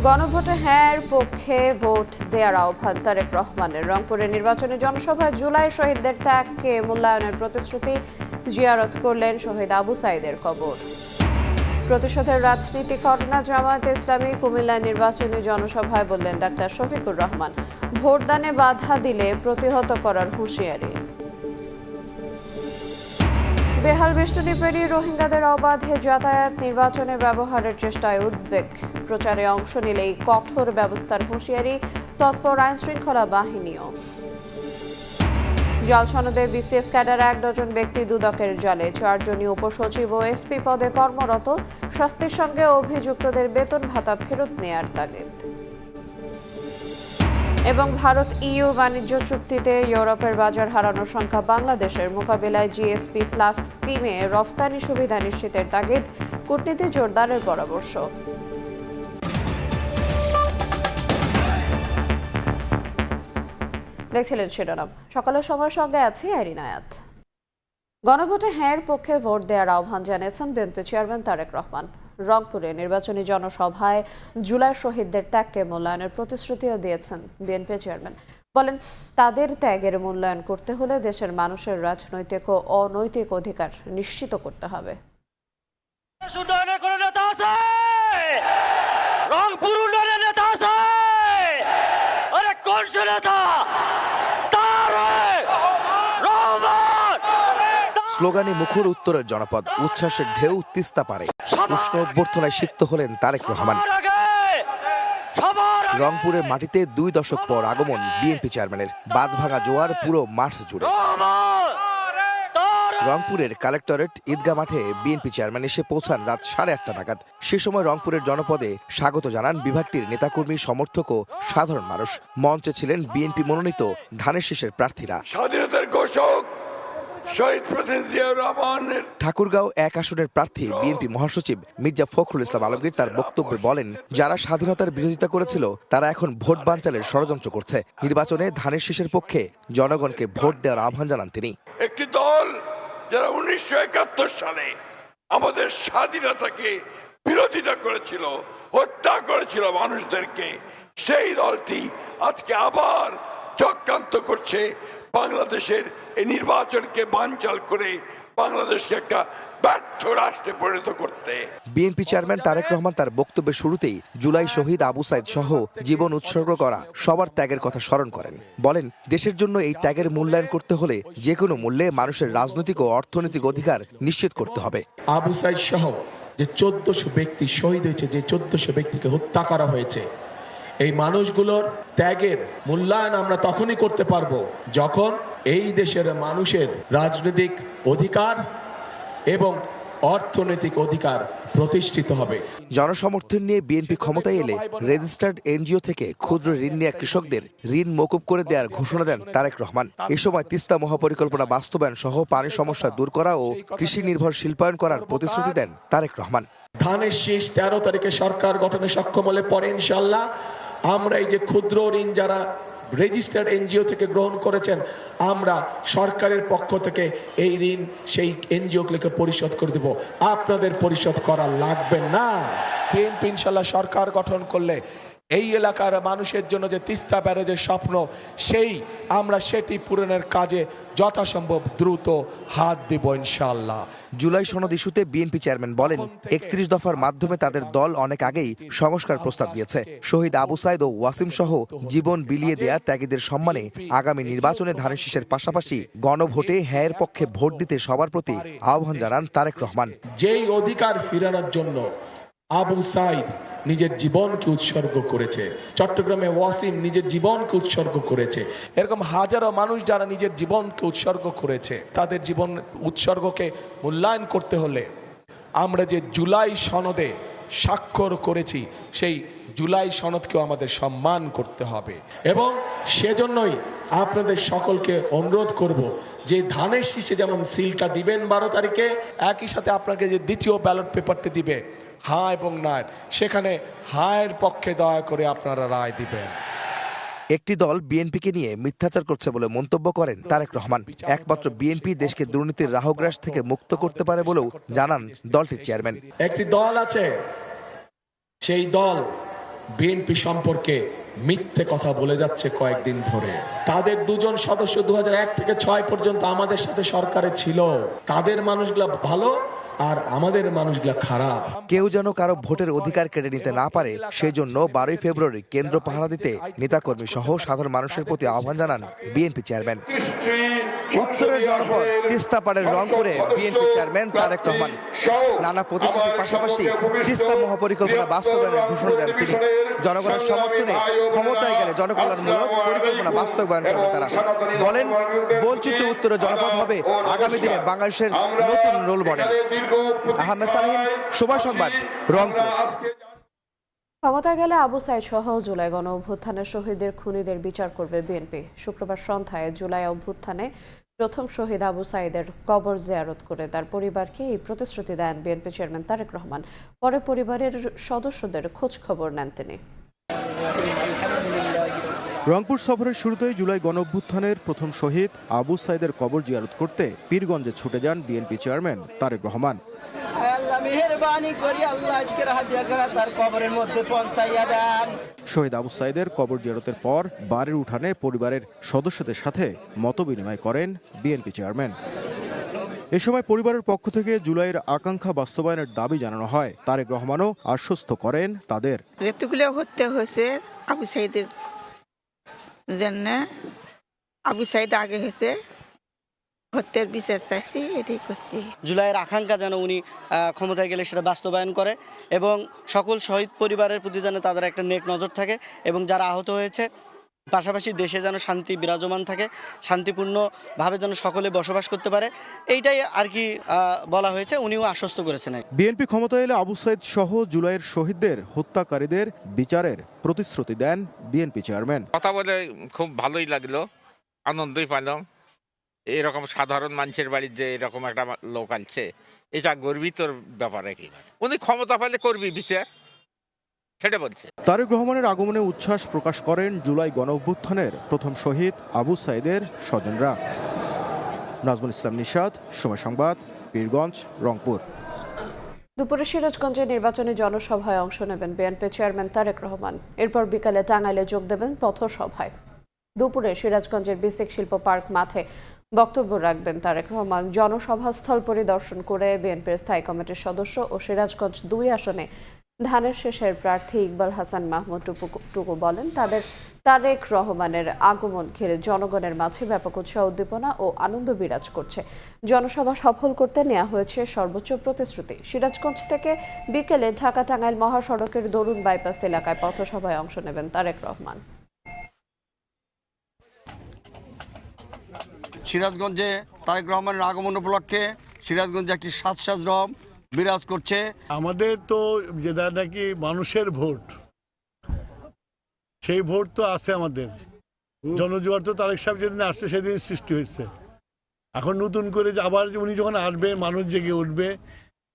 গণভোটে হ্যাঁর পক্ষে ভোট দেওয়ার আহ্বান তারেক রহমানের। রংপুরের নির্বাচনী জনসভায় জুলাই শহীদদের ত্যাগকে মূল্যায়নের প্রতিশ্রুতি। জিয়ারত করলেন শহীদ আবু সাইদের কবর। প্রতিশোধের রাজনীতি করোনা জামায়াতে ইসলামী কুমিল্লার নির্বাচনী জনসভায় বললেন ডাক্তার শফিকুর রহমান, ভোটদানে বাধা দিলে প্রতিহত করার হুঁশিয়ারি। বেহাল বেষ্টনী পেরিয়ে রোহিঙ্গাদের অবাধে যাতায়াত, নির্বাচনে ব্যবহারের চেষ্টায় উদ্বেগ। প্রচারে অংশ নিলেই কঠোর ব্যবস্থার হুঁশিয়ারি, তৎপর আইনশৃঙ্খলা বাহিনীও। জাল সনদে বিসিএস ক্যাডার 1 ডজন ব্যক্তি দুদকের জালে, 4 জনই উপসচিব ও এসপি পদে কর্মরত। শাস্তির সঙ্গে অভিযুক্তদের বেতন ভাতা ফেরত নেয়ার তাগিদ। এবং ভারত ইইউ বাণিজ্য চুক্তিতে ইউরোপের বাজার হারানোর সংখ্যা বাংলাদেশের, মোকাবিলায় জিএসপি প্লাস স্কিমে রফতানি সুবিধা নিশ্চিতের তাগিদ, কূটনীতি জোরদারের পরামর্শ। দেখছিলেন শিরোনাম। সকালের সময়ের সঙ্গে আছি আইরিন আয়াত। গণভোটে হ্যাঁর পক্ষে ভোট দেওয়ার আহ্বান জানিয়েছেন বিএনপি চেয়ারম্যান তারেক রহমান। রংপুরে নির্বাচনী জনসভায় জুলাই শহীদদের ত্যাগকে মূল্যায়নের প্রতিশ্রুতিও দিয়েছেন বিএনপি চেয়ারম্যান। বলেন, তাদের ত্যাগের মূল্যায়ন করতে হলে দেশের মানুষের রাজনৈতিক ও অনৈতিক অধিকার নিশ্চিত করতে হবে। স্লোগানে মুখর উত্তরের জনপদ, উচ্ছ্বাসের ঢেউ তিস্তা পারে। উষ্ণ অভ্যর্থনায় সিক্ত হলেন তারেক রহমান। রংপুরের মাটিতে 2 দশক পর আগমন বিএনপি চেয়ারম্যানের। বাঁধভাঙা জোয়ার পুরো মাঠ জুড়ে। রংপুরের কালেক্টরেট ঈদগাহ মাঠে বিএনপি চেয়ারম্যান এসে পৌঁছান রাত 8:30 নাগাদ। সে সময় রংপুরের জনপদে স্বাগত জানান বিভাগটির নেতাকর্মী, সমর্থক ও সাধারণ মানুষ। মঞ্চে ছিলেন বিএনপি মনোনীত ধানের শীষের প্রার্থীরা। স্বাধীনতার ঘোষক শহীদ প্রেসিডেন্ট জিয়াউর রহমানের। ঠাকুরগাঁও 1 আসনের প্রার্থী বিএনপি মহাসচিব মির্জা ফখরুল ইসলাম আলমগীর তার বক্তব্যে বলেন, যারা স্বাধীনতার বিরোধিতা করেছিল তারা এখন ভোট বানচালের ষড়যন্ত্র করছে। নির্বাচনে ধানের শীষের পক্ষে জনগণকে ভোট দেওয়ার আহ্বান জানান তিনি। একটি দল যারা 1971 সালে আমাদের স্বাধীনতাকে বিরোধিতা করেছিল, হত্যা করেছিল মানুষদেরকে, সেই দলটি আজকে আবার চক্রান্ত করছে বাংলাদেশের এই নির্বাচনকে বানচাল করে বাংলাদেশকে একটা ব্যর্থ রাষ্ট্রে পরিণত করতে। বিএনপি চেয়ারম্যান তারেক রহমান তার বক্তব্যের শুরুতেই জুলাই শহীদ আবু সাইদ সহ জীবন উৎসর্গ করা সবার ত্যাগের কথা স্মরণ করেন। বলেন, দেশের জন্য এই ত্যাগের মূল্যায়ন করতে হলে যে কোনো মূল্যে মানুষের রাজনৈতিক ও অর্থনৈতিক অধিকার নিশ্চিত করতে হবে। আবু সাইদ সহ যে 1400 ব্যক্তি শহীদ হয়েছে, যে 1400 ব্যক্তিকে হত্যা করা হয়েছে, এই মানুষগুলোর ত্যাগের মূল্যায়ন আমরা তখনই করতে পারবো যখন এই দেশের মানুষের রাজনৈতিক অধিকার এবং অর্থনৈতিক অধিকার প্রতিষ্ঠিত হবে। জনসমর্থন নিয়ে বিএনপি ক্ষমতায় এলে রেজিস্টার্ড এনজিও থেকে ক্ষুদ্র ঋণ নেওয়া কৃষকদের ঋণ মকুব করে দেওয়ার ঘোষণা দেন তারেক রহমান। এ সময় তিস্তা মহাপরিকল্পনা বাস্তবায়ন সহ পানি সমস্যা দূর করা ও কৃষি নির্ভর শিল্পায়ন করার প্রতিশ্রুতি দেন তারেক রহমান। ধানের শীষ 13 তারিখে সরকার গঠনে সক্ষম হলে পরে ইনশাল্লাহ আমরা এই যে ক্ষুদ্র ঋণ যারা রেজিস্টার্ড এনজিও থেকে গ্রহণ করেছেন, আমরা সরকারের পক্ষ থেকে এই ঋণ সেই এনজিওগুলোকে পরিশোধ করে দেব। আপনাদের পরিশোধ করা লাগবে না। বিএনপি ইনশাল্লাহ সরকার গঠন করলে এই এলাকার মানুষের জন্য যে তিস্তা ব্যারেজের স্বপ্ন, আমরা সেটি পূরণের কাজে যথাসম্ভব দ্রুত হাত দেব ইনশাআল্লাহ। জুলাই সনদ ইস্যুতে বিএনপি চেয়ারম্যান বলেন, 31 দফার মাধ্যমে তাদের দল অনেক আগেই সংস্কার প্রস্তাব দিয়েছে। শহীদ আবু সাইদ ও ওয়াসিম সহ জীবন বিলিয়ে দেয়া ত্যাগীদের সম্মানে আগামী নির্বাচনে ধানের শীষের পাশাপাশি গণভোটে হ্যাঁর পক্ষে ভোট দিতে সবার প্রতি আহ্বান জানান তারেক রহমান। যেই অধিকার ফিরানোর জন্য আবু সাইদ নিজের জীবনকে উৎসর্গ করেছে, চট্টগ্রামে ওয়াসিম নিজের জীবনকে উৎসর্গ করেছে, এরকম হাজারো মানুষ যারা নিজের জীবনকে উৎসর্গ করেছে, তাদের জীবন উৎসর্গকে মূল্যায়ন করতে হলে আমরা যে জুলাই সনদে স্বাক্ষর করেছি, সেই জুলাই সনদকেও আমাদের সম্মান করতে হবে। এবং সেজন্যই আপনাদের সকলকে অনুরোধ করব যে ধানের শীষে যেমন সিলটা দিবেন 12 তারিখে, একই সাথে আপনাকে যে দ্বিতীয় ব্যালট পেপারটি দিবে হ্যাঁ এবং না, সেখানে হায়ের পক্ষে দয়া করে আপনারা রায় দিবেন। একটি দল বিএনপিকে নিয়ে মিথ্যাচার করছে বলে মন্তব্য করেন তারেক রহমান। একমাত্র বিএনপি দেশকে দুর্নীতির রাহগ্রাস থেকে মুক্ত করতে পারে বলেও জানান দলটির চেয়ারম্যান। একটি দল আছে, সেই দল বিএনপি সম্পর্কে মিথ্যে কথা বলে যাচ্ছে কয়েকদিন ধরে। তাদের দুজন সদস্য 2001 থেকে 6 পর্যন্ত আমাদের সাথে সরকারে ছিল। তাদের মানুষগুলা ভালো আর আমাদের মানুষগুলা খারাপ। কেউ যেন কারো ভোটের অধিকার কেড়ে নিতে না পারে সেই জন্য 12ই ফেব্রুয়ারি কেন্দ্র পাহারা দিতে নেতাকর্মী সহ সাধারণ মানুষের প্রতি আহ্বান জানান বিএনপি চেয়ারম্যান। উত্তরের জনপদ তিস্তাপাড়ের রংপুরে বিএনপি চেয়ারম্যান তারেক রহমান নানা প্রতিশ্রুতির পাশাপাশি তিস্তা মহাপরিকল্পনা বাস্তবায়নের ঘোষণা দেন তিনি। জনগণের সমর্থনে ক্ষমতায় গেলে জনকল্যাণমূলক পরিকল্পনা বাস্তবায়ন করবেন তারা। বলেন, বঞ্চিত উত্তরের জনপদ হবে আগামী দিনে বাংলাদেশের নতুন রোল মডেল। আহমেদ সালেহীন, সময় সংবাদ, রংপুর। ক্ষমতায় গেলে আবু সাইদ সহ জুলাই গণ অভ্যুত্থানের শহীদদের খুনিদের বিচার করবে বিএনপি। শুক্রবার সন্ধ্যায় জুলাই অভ্যুত্থানে প্রথম শহীদ আবু সাইদের কবর জিয়ারত করে তার পরিবারকে এই প্রতিশ্রুতি দেন বিএনপি চেয়ারম্যান তারেক রহমান। পরে পরিবারের সদস্যদের খোঁজ খবর নেন তিনি। রংপুর সফরের শুরুতেই জুলাই গণঅভ্যুত্থানের প্রথম শহীদ আবু সাইদের কবর জিয়ারত করতে পীরগঞ্জে ছুটে যান বিএনপি চেয়ারম্যান তারেক রহমান। শহীদ আবু সাইদের কবর জিয়ারতের পর বাড়ির উঠানে পরিবারের সদস্যদের সাথে মতবিনিময় করেন বিএনপি চেয়ারম্যান। এ সময় পরিবারের পক্ষ থেকে জুলাইয়ের আকাঙ্ক্ষা বাস্তবায়নের দাবি জানানো হয়। তারেক রহমানও আশ্বস্ত করেন তাদের। এতগুলো হত্যা হয়েছে আবু সাইদের জন্য, আবু সাইদ আগে হয়েছে, হত্যার বিচার চাইছি, এটাই করছি। জুলাইয়ের আকাঙ্ক্ষা যেন উনি ক্ষমতায় গেলে সেটা বাস্তবায়ন করে এবং সকল শহীদ পরিবারের প্রতি যেন তাদের একটা নেক নজর থাকে এবং যারা আহত হয়েছে পাশাপাশি দেশে যেন শান্তি বিরাজমান থাকে, শান্তিপূর্ণভাবে যেন সকলে বসবাস করতে পারে, এইটাই আর কি বলা হয়েছে। উনিও আশ্বস্ত করেছেন। বিএনপি ক্ষমতায় এলে আবু সাইদ সহ জুলাইয়ের শহীদদের হত্যাকারীদের বিচারের প্রতিশ্রুতি দেন বিএনপি চেয়ারম্যান। কথা বলে খুব ভালোই লাগলো, আনন্দই পেলাম। এরকম সাধারণ মানুষের বাড়ির যে এরকম একটা লোক আছে, এটা গর্বিত ব্যাপার। একেবারে উনি ক্ষমতা পেলে করবি বিচার, সেটা বলছে। তারেক রহমানের আগমনে উচ্ছ্বাস প্রকাশ করেন জুলাই গণঅভ্যুত্থানের প্রথম শহীদ আবু সাইদের স্বজনরা। নাজমুল ইসলাম নিশাদ, সময় সংবাদ, পীরগঞ্জ, রংপুর। দুপুরে সিরাজগঞ্জে নির্বাচনী জনসভায় অংশ নেবেন বিএনপি চেয়ারম্যান তারেক রহমান। এরপর বিকালে টাঙ্গাইলে যোগ দেবেন পথসভায়। দুপুরে সিরাজগঞ্জের বিসিক শিল্প পার্ক মাঠে বক্তব্য রাখবেন তারেক রহমান। জনসভাস্থল পরিদর্শন করে বিএনপির স্থায়ী কমিটির সদস্য ও সিরাজগঞ্জ 2 আসনে ধানের শেষের প্রার্থী ইকবাল হাসান মাহমুদ টুকু বলেন, তারেক রহমানের আগমন ঘিরে জনগণের মাঝে ব্যাপক উৎসাহ, উদ্দীপনা ও আনন্দ বিরাজ করছে। জনসভা সফল করতে নেওয়া হয়েছে সর্বোচ্চ প্রতিশ্রুতি। সিরাজগঞ্জ থেকে বিকেলে ঢাকা টাঙ্গাইল মহাসড়কের দরুন বাইপাস এলাকায় পথসভায় অংশ নেবেন তারেক রহমান। সিরাজগঞ্জে তারেক রহমানের আগমন উপলক্ষে সিরাজগঞ্জে একটি সাজ রব বিরাজ করছে। আমাদের তো যেটা নাকি মানুষের ভোট, সেই ভোট তো আছে আমাদের। জনজোয়ার তো তারেক সাহেব যেদিন আসছে সেদিন সৃষ্টি হয়েছে। এখন নতুন করে আবার উনি যখন আসবে মানুষ জেগে উঠবে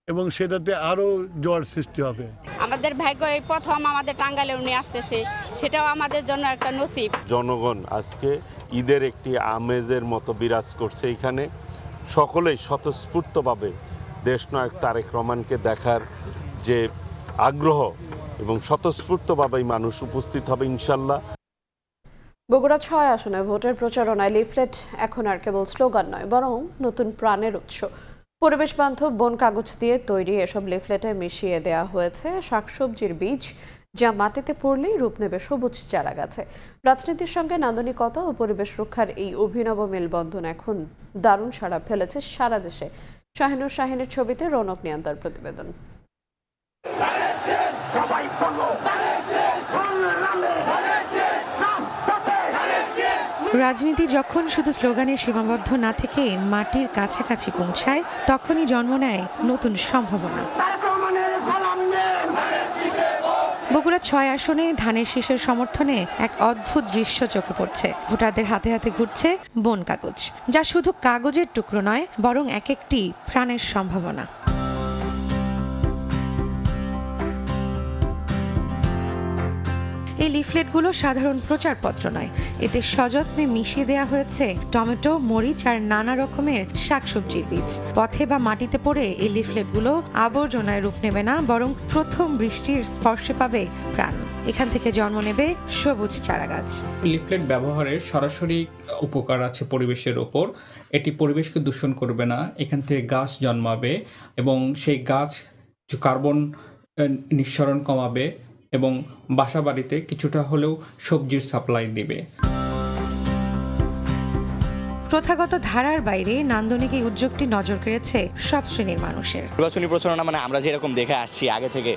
এবং সেটাতে আরো জোয়ার সৃষ্টি হবে। আমাদের ভাগ্য এই প্রথম আমাদের টাঙ্গাইলে উনি আসতেছে, সেটাও আমাদের জন্য একটা নসিব। জনগণ আজকে ঈদের একটি আমেজের মতো বিরাজ করছে। এখানে সকলেই স্বতঃস্ফূর্তভাবে দেশনায়ক তারেক রহমানকে দেখার যে আগ্রহ এবং স্বতঃস্ফূর্তভাবেই মানুষ উপস্থিত হবে ইনশাল্লাহ। বগুড়া 6 আসনে ভোটের প্রচারণায় লিফলেট এখন আর কেবল স্লোগান নয়, বরং নতুন প্রাণের উৎস। পরিবেশ বান্ধব বন কাগজ দিয়ে তৈরি এসব লিফলেটে মিশিয়ে দেওয়া হয়েছে শাকসবজির বীজ, যা মাটিতে পড়লেই রূপ নেবে সবুজ চারাগাছে। রাজনীতির সঙ্গে নান্দনিকতা ও পরিবেশ রক্ষার এই অভিনব মেলবন্ধন এখন দারুণ সাড়া ফেলেছে সারা দেশে। শাহিনুর শাহিনের ছবিতে রৌনক নিয়ন্তার প্রতিবেদন। রাজনীতি যখন শুধু স্লোগানে সীমাবদ্ধ না থেকে মাটির কাছাকাছি পৌঁছায়, তখনই জন্ম নেয় নতুন সম্ভাবনা। বগুড়া 6 আসনে ধানের শীষের সমর্থনে এক অদ্ভুত দৃশ্য চোখে পড়ছে। ভোটারদের হাতে হাতে ঘুরছে বন কাগজ, যা শুধু কাগজের টুকরো নয়, বরং এক একটি প্রাণের সম্ভাবনা। এই লিফলেটগুলো সাধারণ প্রচারপত্র নয়, এতে সযত্নে মিশিয়ে দেওয়া হয়েছে টমেটো, মরিচ আর নানা রকমের শাকসবজির বীজ। পথে বা মাটিতে পড়ে এই লিফলেটগুলো আবর্জনায় রূপ নেবে না, বরং প্রথম বৃষ্টির স্পর্শে পাবে প্রাণ। এখান থেকে জন্ম নেবে সবুজ চারাগাছ। লিফলেট ব্যবহারের সরাসরি উপকার আছে পরিবেশের ওপর। এটি পরিবেশকে দূষণ করবে না, এখান থেকে গাছ জন্মাবে এবং সেই গাছ কার্বন নিঃসরণ কমাবে এবং বাসা বাড়িতে কিছুটা হলেও সবজির সাপ্লাই দিবে। প্রথাগত ধারার বাইরে নান্দনিক এই উদ্যোগটি নজর কেড়েছে সব শ্রেণীর মানুষের। নির্বাচনী প্রচারণা মানে আমরা যেরকম দেখে আসছি আগে থেকে,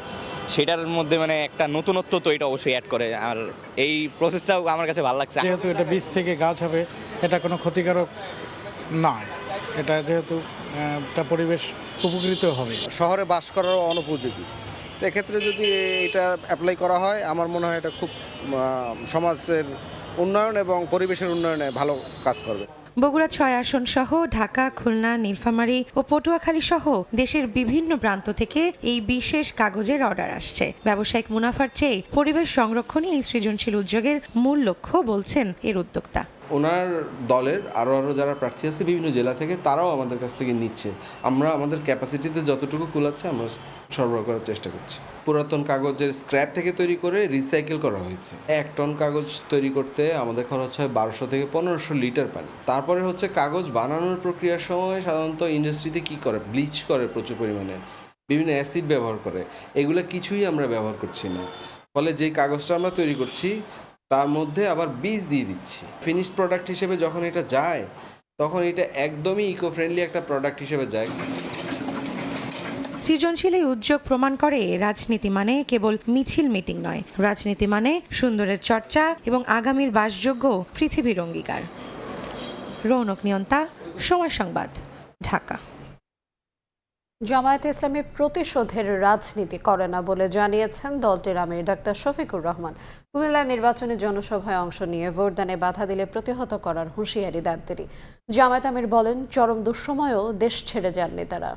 সেটার মধ্যে মানে একটা নতুনত্ব তো এটা অবশ্যই অ্যাড করে। আর এই প্রসেসটাও আমার কাছে ভালো লাগছে। যেহেতু এটা বীজ থেকে গাছ হবে, এটা কোনো ক্ষতিকারক নয়। এটা যেহেতু একটা পরিবেশ উপকৃত হবে। শহরে বাস করার অনুপযোগী, তো এক্ষেত্রে যদি এটা অ্যাপ্লাই করা হয় আমার মনে হয় এটা খুব সমাজের উন্নয়ন এবং পরিবেশের উন্নয়নে ভালো কাজ করবে। বগুড়া 6 আসন সহ ঢাকা, খুলনা, নীলফামারী ও পটুয়াখালী সহ দেশের বিভিন্ন প্রান্ত থেকে এই বিশেষ কাগজের অর্ডার আসছে। ব্যবসায়িক মুনাফার চেয়ে পরিবেশ সংরক্ষণই এই সৃজনশীল উদ্যোগের মূল লক্ষ্য বলছেন এর উদ্যোক্তা। ওনার দলের আরও যারা প্রার্থী আছে বিভিন্ন জেলা থেকে, তারাও আমাদের কাছ থেকে নিচ্ছে। আমরা আমাদের ক্যাপাসিটিতে যতটুকু কুলাচ্ছে আমরা সরবরাহ করার চেষ্টা করছি। পুরাতন কাগজের স্ক্র্যাপ থেকে তৈরি করে রিসাইকেল করা হয়েছে। 1 টন কাগজ তৈরি করতে আমাদের খরচ হয় 1200 থেকে 1500 লিটার পানি। তারপরে হচ্ছে কাগজ বানানোর প্রক্রিয়ার সময় সাধারণত ইন্ডাস্ট্রিতে কি করে, ব্লিচ করে প্রচুর পরিমাণে, বিভিন্ন অ্যাসিড ব্যবহার করে। এগুলো কিছুই আমরা ব্যবহার করছি না। ফলে যে কাগজটা আমরা তৈরি করছি তার মধ্যে আবার বীজ দিয়ে দিচ্ছি। ফিনিশড প্রোডাক্ট হিসেবে যখন এটা যায় তখন এটা একদমই ইকো ফ্রেন্ডলি একটা প্রোডাক্ট হিসেবে যায়। সৃজনশীল এই উদ্যোগ প্রমাণ করে রাজনীতি মানে কেবল মিছিল মিটিং নয়, রাজনীতি মানে সুন্দরের চর্চা এবং আগামীর বাসযোগ্য পৃথিবীর অঙ্গীকার। রৌনক নিয়ন্তা, সময় সংবাদ, ঢাকা। জামায়াতে ইসলামী প্রতিশোধের রাজনীতি করে না বলে জানিয়েছেন দলটির আমির ডাক্তার শফিকুর রহমান। কুমিল্লা নির্বাচনী জনসভায় অংশ নিয়ে ভোটদানে বাধা দিলে প্রতিহত করার হুঁশিয়ারি দেন তিনি। জামায়াত আমির বলেন, চরম দুঃসময়েও দেশ ছেড়ে যান নেতারা।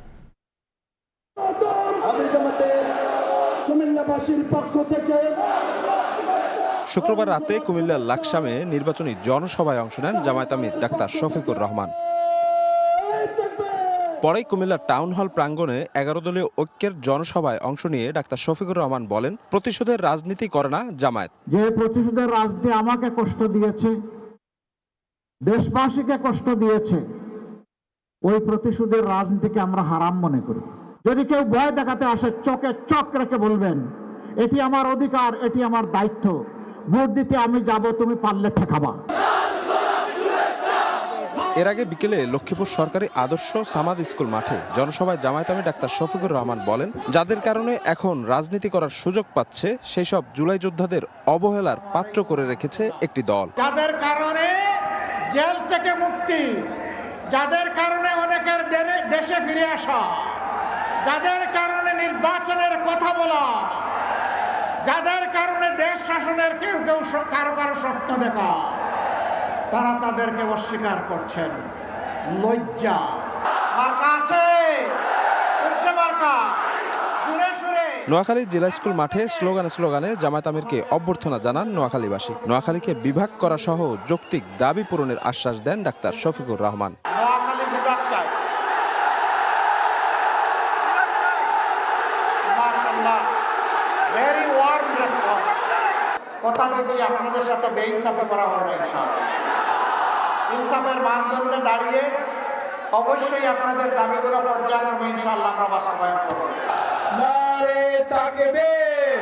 শুক্রবার রাতে কুমিল্লার লাকসামে নির্বাচনী জনসভায় অংশ নেন জামায়াত আমির ডাক্তার শফিকুর রহমান। পরে কুমিল্লার টাউন হল প্রাঙ্গণে 11 দলীয় ঐক্যের জনসভায় অংশ নিয়ে ডাক্তার শফিকুর রহমান বলেন, প্রতিশোধের রাজনীতি করে না জামায়াত। যে প্রতিশোধের রাজনীতি আমাকে কষ্ট দিয়েছে, দেশবাসীকে কষ্ট দিয়েছে, ওই প্রতিশোধের রাজনীতিকে আমরা হারাম মনে করি। যদি কেউ ভয় দেখাতে আসে, চোখে চোখ রেখে বলবেন, এটি আমার অধিকার, এটি আমার দায়িত্ব, ভোট দিতে আমি যাব, তুমি পারলে ঠেকাবা। এর আগে বিকেলে লক্ষ্মীপুর সরকারি আদর্শ সামাদ স্কুল মাঠে জনসভায় জামায়াত আমির ডাক্তার শফিকুর রহমান বলেন, যাদের কারণে এখন রাজনীতি করার সুযোগ পাচ্ছে সেই সব জুলাই যোদ্ধাদের অবহেলার পাত্র করে রেখেছে একটি দল। যাদের কারণে জেল থেকে মুক্তি, যাদের কারণে অনেকের দেশে ফিরে আসা, যাদের কারণে নির্বাচনের কথা বলা, যাদের কারণে দেশ শাসনের কেউ কেউ কারো কারো স্বপ্ন দেখা, তারা তাদেরকে অস্বীকার করছেন। লজ্জা মার্কা আছে, মার্কা নোয়াখালী জেলা স্কুল মাঠে স্লোগানে জামায়াত আমিরকে অভ্যর্থনা জানান নোয়াখালীবাসী। নোয়াখালীকে বিভাগ করা সহ যৌক্তিক দাবি পূরণের আশ্বাস দেন ডাক্তার শফিকুর রহমান। নোয়াখালী বিভাগ চাই। মাশাআল্লাহ, ভেরি ওয়ার্ম রেসপন্স। কথা দিচ্ছি আপনাদের সাথে বেইনসাফে করা হবে না ইনশাআল্লাহ। ইনসাফের মানদণ্ডে দাঁড়িয়ে অবশ্যই আপনাদের দাবিগুলো পর্যায়ক্রমে ইনশাআল্লাহ আমরা বাস্তবায়ন করব। নারে তাকবীর,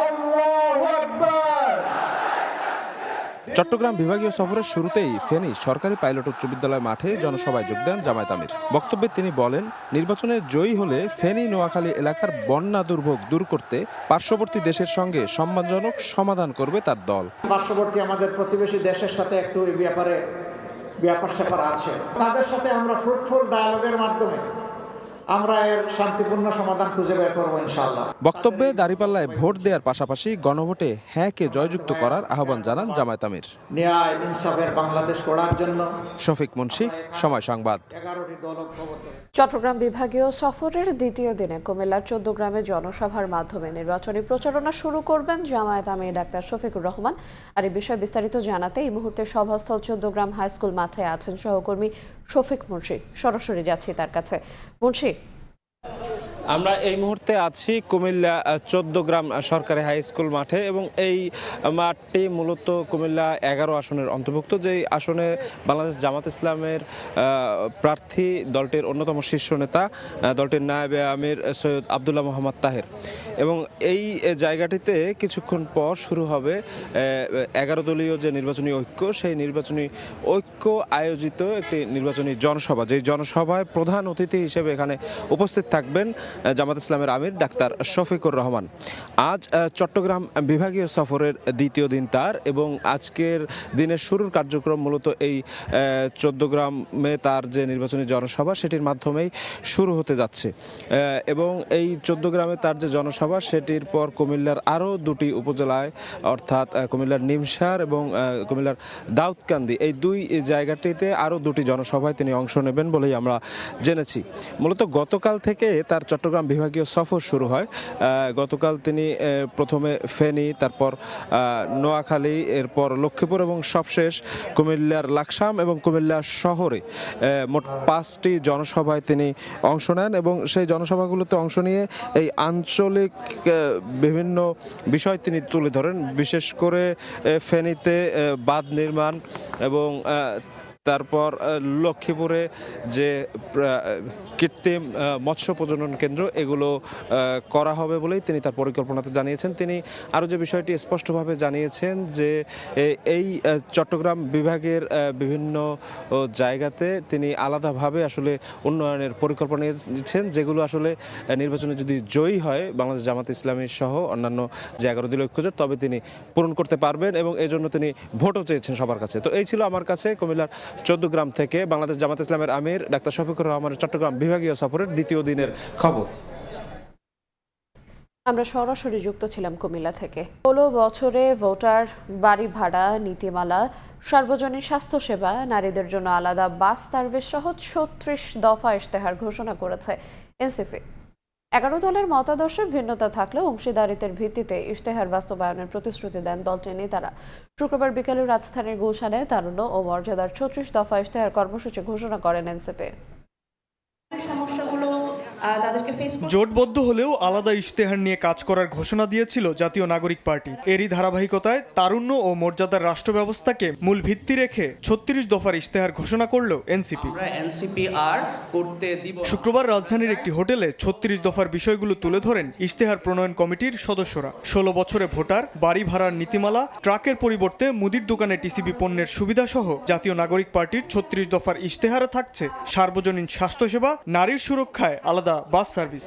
আল্লাহু আকবার। চট্টগ্রাম বিভাগীয় সফরের শুরুতেই ফেনী সরকারি পাইলট উচ্চ বিদ্যালয় মাঠে জনসভায় যোগ দেন জামায়াত আমির। বক্তব্যে তিনি বলেন, নির্বাচনে জয়ী হলে ফেনী নোয়াখালী এলাকার বন্যা দুর্ভোগ দূর করতে পার্শ্ববর্তী দেশের সঙ্গে সম্মানজনক সমাধান করবে তার দল। পার্শ্ববর্তী আমাদের প্রতিবেশী দেশের সাথে একটু এই ব্যাপার স্যাপার আছে, তাদের সাথে আমরা ফ্রুটফুল ডায়ালগের মাধ্যমে আমরা এর শান্তিপূর্ণ সমাধান খুঁজে বের করবো ইনশাআল্লাহ। বক্তব্যে দাঁড়িপাল্লায় ভোট দেওয়ার পাশাপাশি গণভোটে হ্যাঁকে জয়যুক্ত করার আহ্বান জানান জামায়াত আমির। ন্যায় ইনসাফের বাংলাদেশ গড়ার জন্য। শফিক মুন্সি, সময় সংবাদ। চট্টগ্রাম বিভাগীয় সফরের দ্বিতীয় দিনে কুমিল্লার 14 গ্রামে জনসভার মাধ্যমে নির্বাচনী প্রচারণা শুরু করবেন জামায়াত আমির ডাক্তার শফিকুর রহমান। আর এই বিষয়ে বিস্তারিত জানাতে এই মুহূর্তে সভাস্থল 14 গ্রাম হাই স্কুল মাঠে আছেন সহকর্মী শফিক মুন্সি। সরাসরি যাচ্ছি তার কাছে। মুন্সি, আমরা এই মুহূর্তে আছি কুমিল্লা 14 গ্রাম সরকারি হাই স্কুল মাঠে এবং এই মাঠটি মূলত কুমিল্লা 11 আসনের অন্তর্ভুক্ত, যেই আসনে বাংলাদেশ জামাত ইসলামের প্রার্থী দলটির অন্যতম শীর্ষ নেতা দলটির নায়েবে আমির সৈয়দ আবদুল্লাহ মোহাম্মদ তাহের। এবং এই জায়গাটিতে কিছুক্ষণ পর শুরু হবে 11 দলীয় যে নির্বাচনী ঐক্য, সেই নির্বাচনী ঐক্য আয়োজিত একটি নির্বাচনী জনসভা, যেই জনসভায় প্রধান অতিথি হিসেবে এখানে উপস্থিত থাকবেন জামাত ইসলামের আমির ডাক্তার শফিকুর রহমান। আজ চট্টগ্রাম বিভাগীয় সফরের দ্বিতীয় দিন তার, এবং আজকের দিনের শুরুর কার্যক্রম মূলত এই 14 গ্রামে তার যে নির্বাচনী জনসভা সেটির মাধ্যমেই শুরু হতে যাচ্ছে। এবং এই 14 গ্রামে তার যে জনসভা সেটির পর কুমিল্লার আরও দুটি উপজেলায়, অর্থাৎ কুমিল্লার নিমসার এবং কুমিল্লার দাউদকান্দি, এই দুই জায়গাটিতে আরও দুটি জনসভায় তিনি অংশ নেবেন বলেই আমরা জেনেছি। মূলত গতকাল থেকে তার চট্টগ্রাম বিভাগীয় সফর শুরু হয়। গতকাল তিনি প্রথমে ফেনী, তারপর নোয়াখালী, এরপর লক্ষ্মীপুর এবং সবশেষ কুমিল্লার লাকসাম এবং কুমিল্লা শহরে মোট 5টি জনসভায় তিনি অংশ নেন এবং সেই জনসভাগুলোতে অংশ নিয়ে এই আঞ্চলিক বিভিন্ন বিষয় তিনি তুলে ধরেন। বিশেষ করে ফেনীতে বাঁধ নির্মাণ এবং তারপর লক্ষ্মীপুরে যে কৃত্রিম মৎস্য প্রজনন কেন্দ্র, এগুলো করা হবে বলেই তিনি তার পরিকল্পনাতে জানিয়েছেন। তিনি আরও যে বিষয়টি স্পষ্টভাবে জানিয়েছেন যে এই চট্টগ্রাম বিভাগের বিভিন্ন জায়গাতে তিনি আলাদাভাবে আসলে উন্নয়নের পরিকল্পনা নিয়েছেন, যেগুলো আসলে নির্বাচনে যদি জয়ী হয় বাংলাদেশ জামাত ইসলামী সহ অন্যান্য যে 11 দলীয় ঐক্যজোট, তবে তিনি পূরণ করতে পারবেন এবং এই জন্য তিনি ভোটও চেয়েছেন সবার কাছে। তো এই ছিল আমার কাছে কুমিল্লার 14 গ্রাম থেকে বাংলাদেশ জামাত ইসলামের আমির ডাক্তার শফিকুর রহমানের চট্টগ্রাম বিভাগীয় সফরের দ্বিতীয় দিনের খবর। আমরা সরাসরি যুক্ত ছিলাম কুমিল্লা থেকে। 16 বছরে ভোটার, বাড়ি ভাড়া, নীতিমালা, সার্বজনীন স্বাস্থ্যসেবা, নারীদের জন্য আলাদা বাস সার্ভিস সহ 36 দফা ইশতেহার ঘোষণা করেছে এনসিপি। 11 দলের মতাদর্শে ভিন্নতা থাকলেও অংশীদারিত্বের ভিত্তিতে ইশতেহার বাস্তবায়নের প্রতিশ্রুতি দেন দলটির নেতারা। শুক্রবার বিকেলে রাজধানীর গুলশানে তারুণ্য ও মর্যাদার 36 দফা ইশতেহার কর্মসূচি ঘোষণা করেন এনসিপি। জোটবদ্ধ হলেও আলাদা ইশতেহার নিয়ে কাজ করার ঘোষণা দিয়েছিল জাতীয় নাগরিক পার্টি। এরই ধারাবাহিকতায় তারুণ্য ও মর্যাদার রাষ্ট্র ব্যবস্থাকে মূল ভিত্তি রেখে 36 দফার ইশতেহার ঘোষণা করল এনসিপি। শুক্রবার রাজধানীর একটি হোটেলে 36 দফার বিষয়গুলো তুলে ধরেন ইশতেহার প্রণয়ন কমিটির সদস্যরা। 16 বছরে ভোটার, বাড়ি ভাড়ার নীতিমালা, ট্রাকের পরিবর্তে মুদির দোকানে টিসিবি পণ্যের সুবিধা সহ জাতীয় নাগরিক পার্টির 36 দফার ইশতেহারে থাকছে সার্বজনীন স্বাস্থ্যসেবা, নারীর সুরক্ষায় আলাদা বাস সার্ভিস।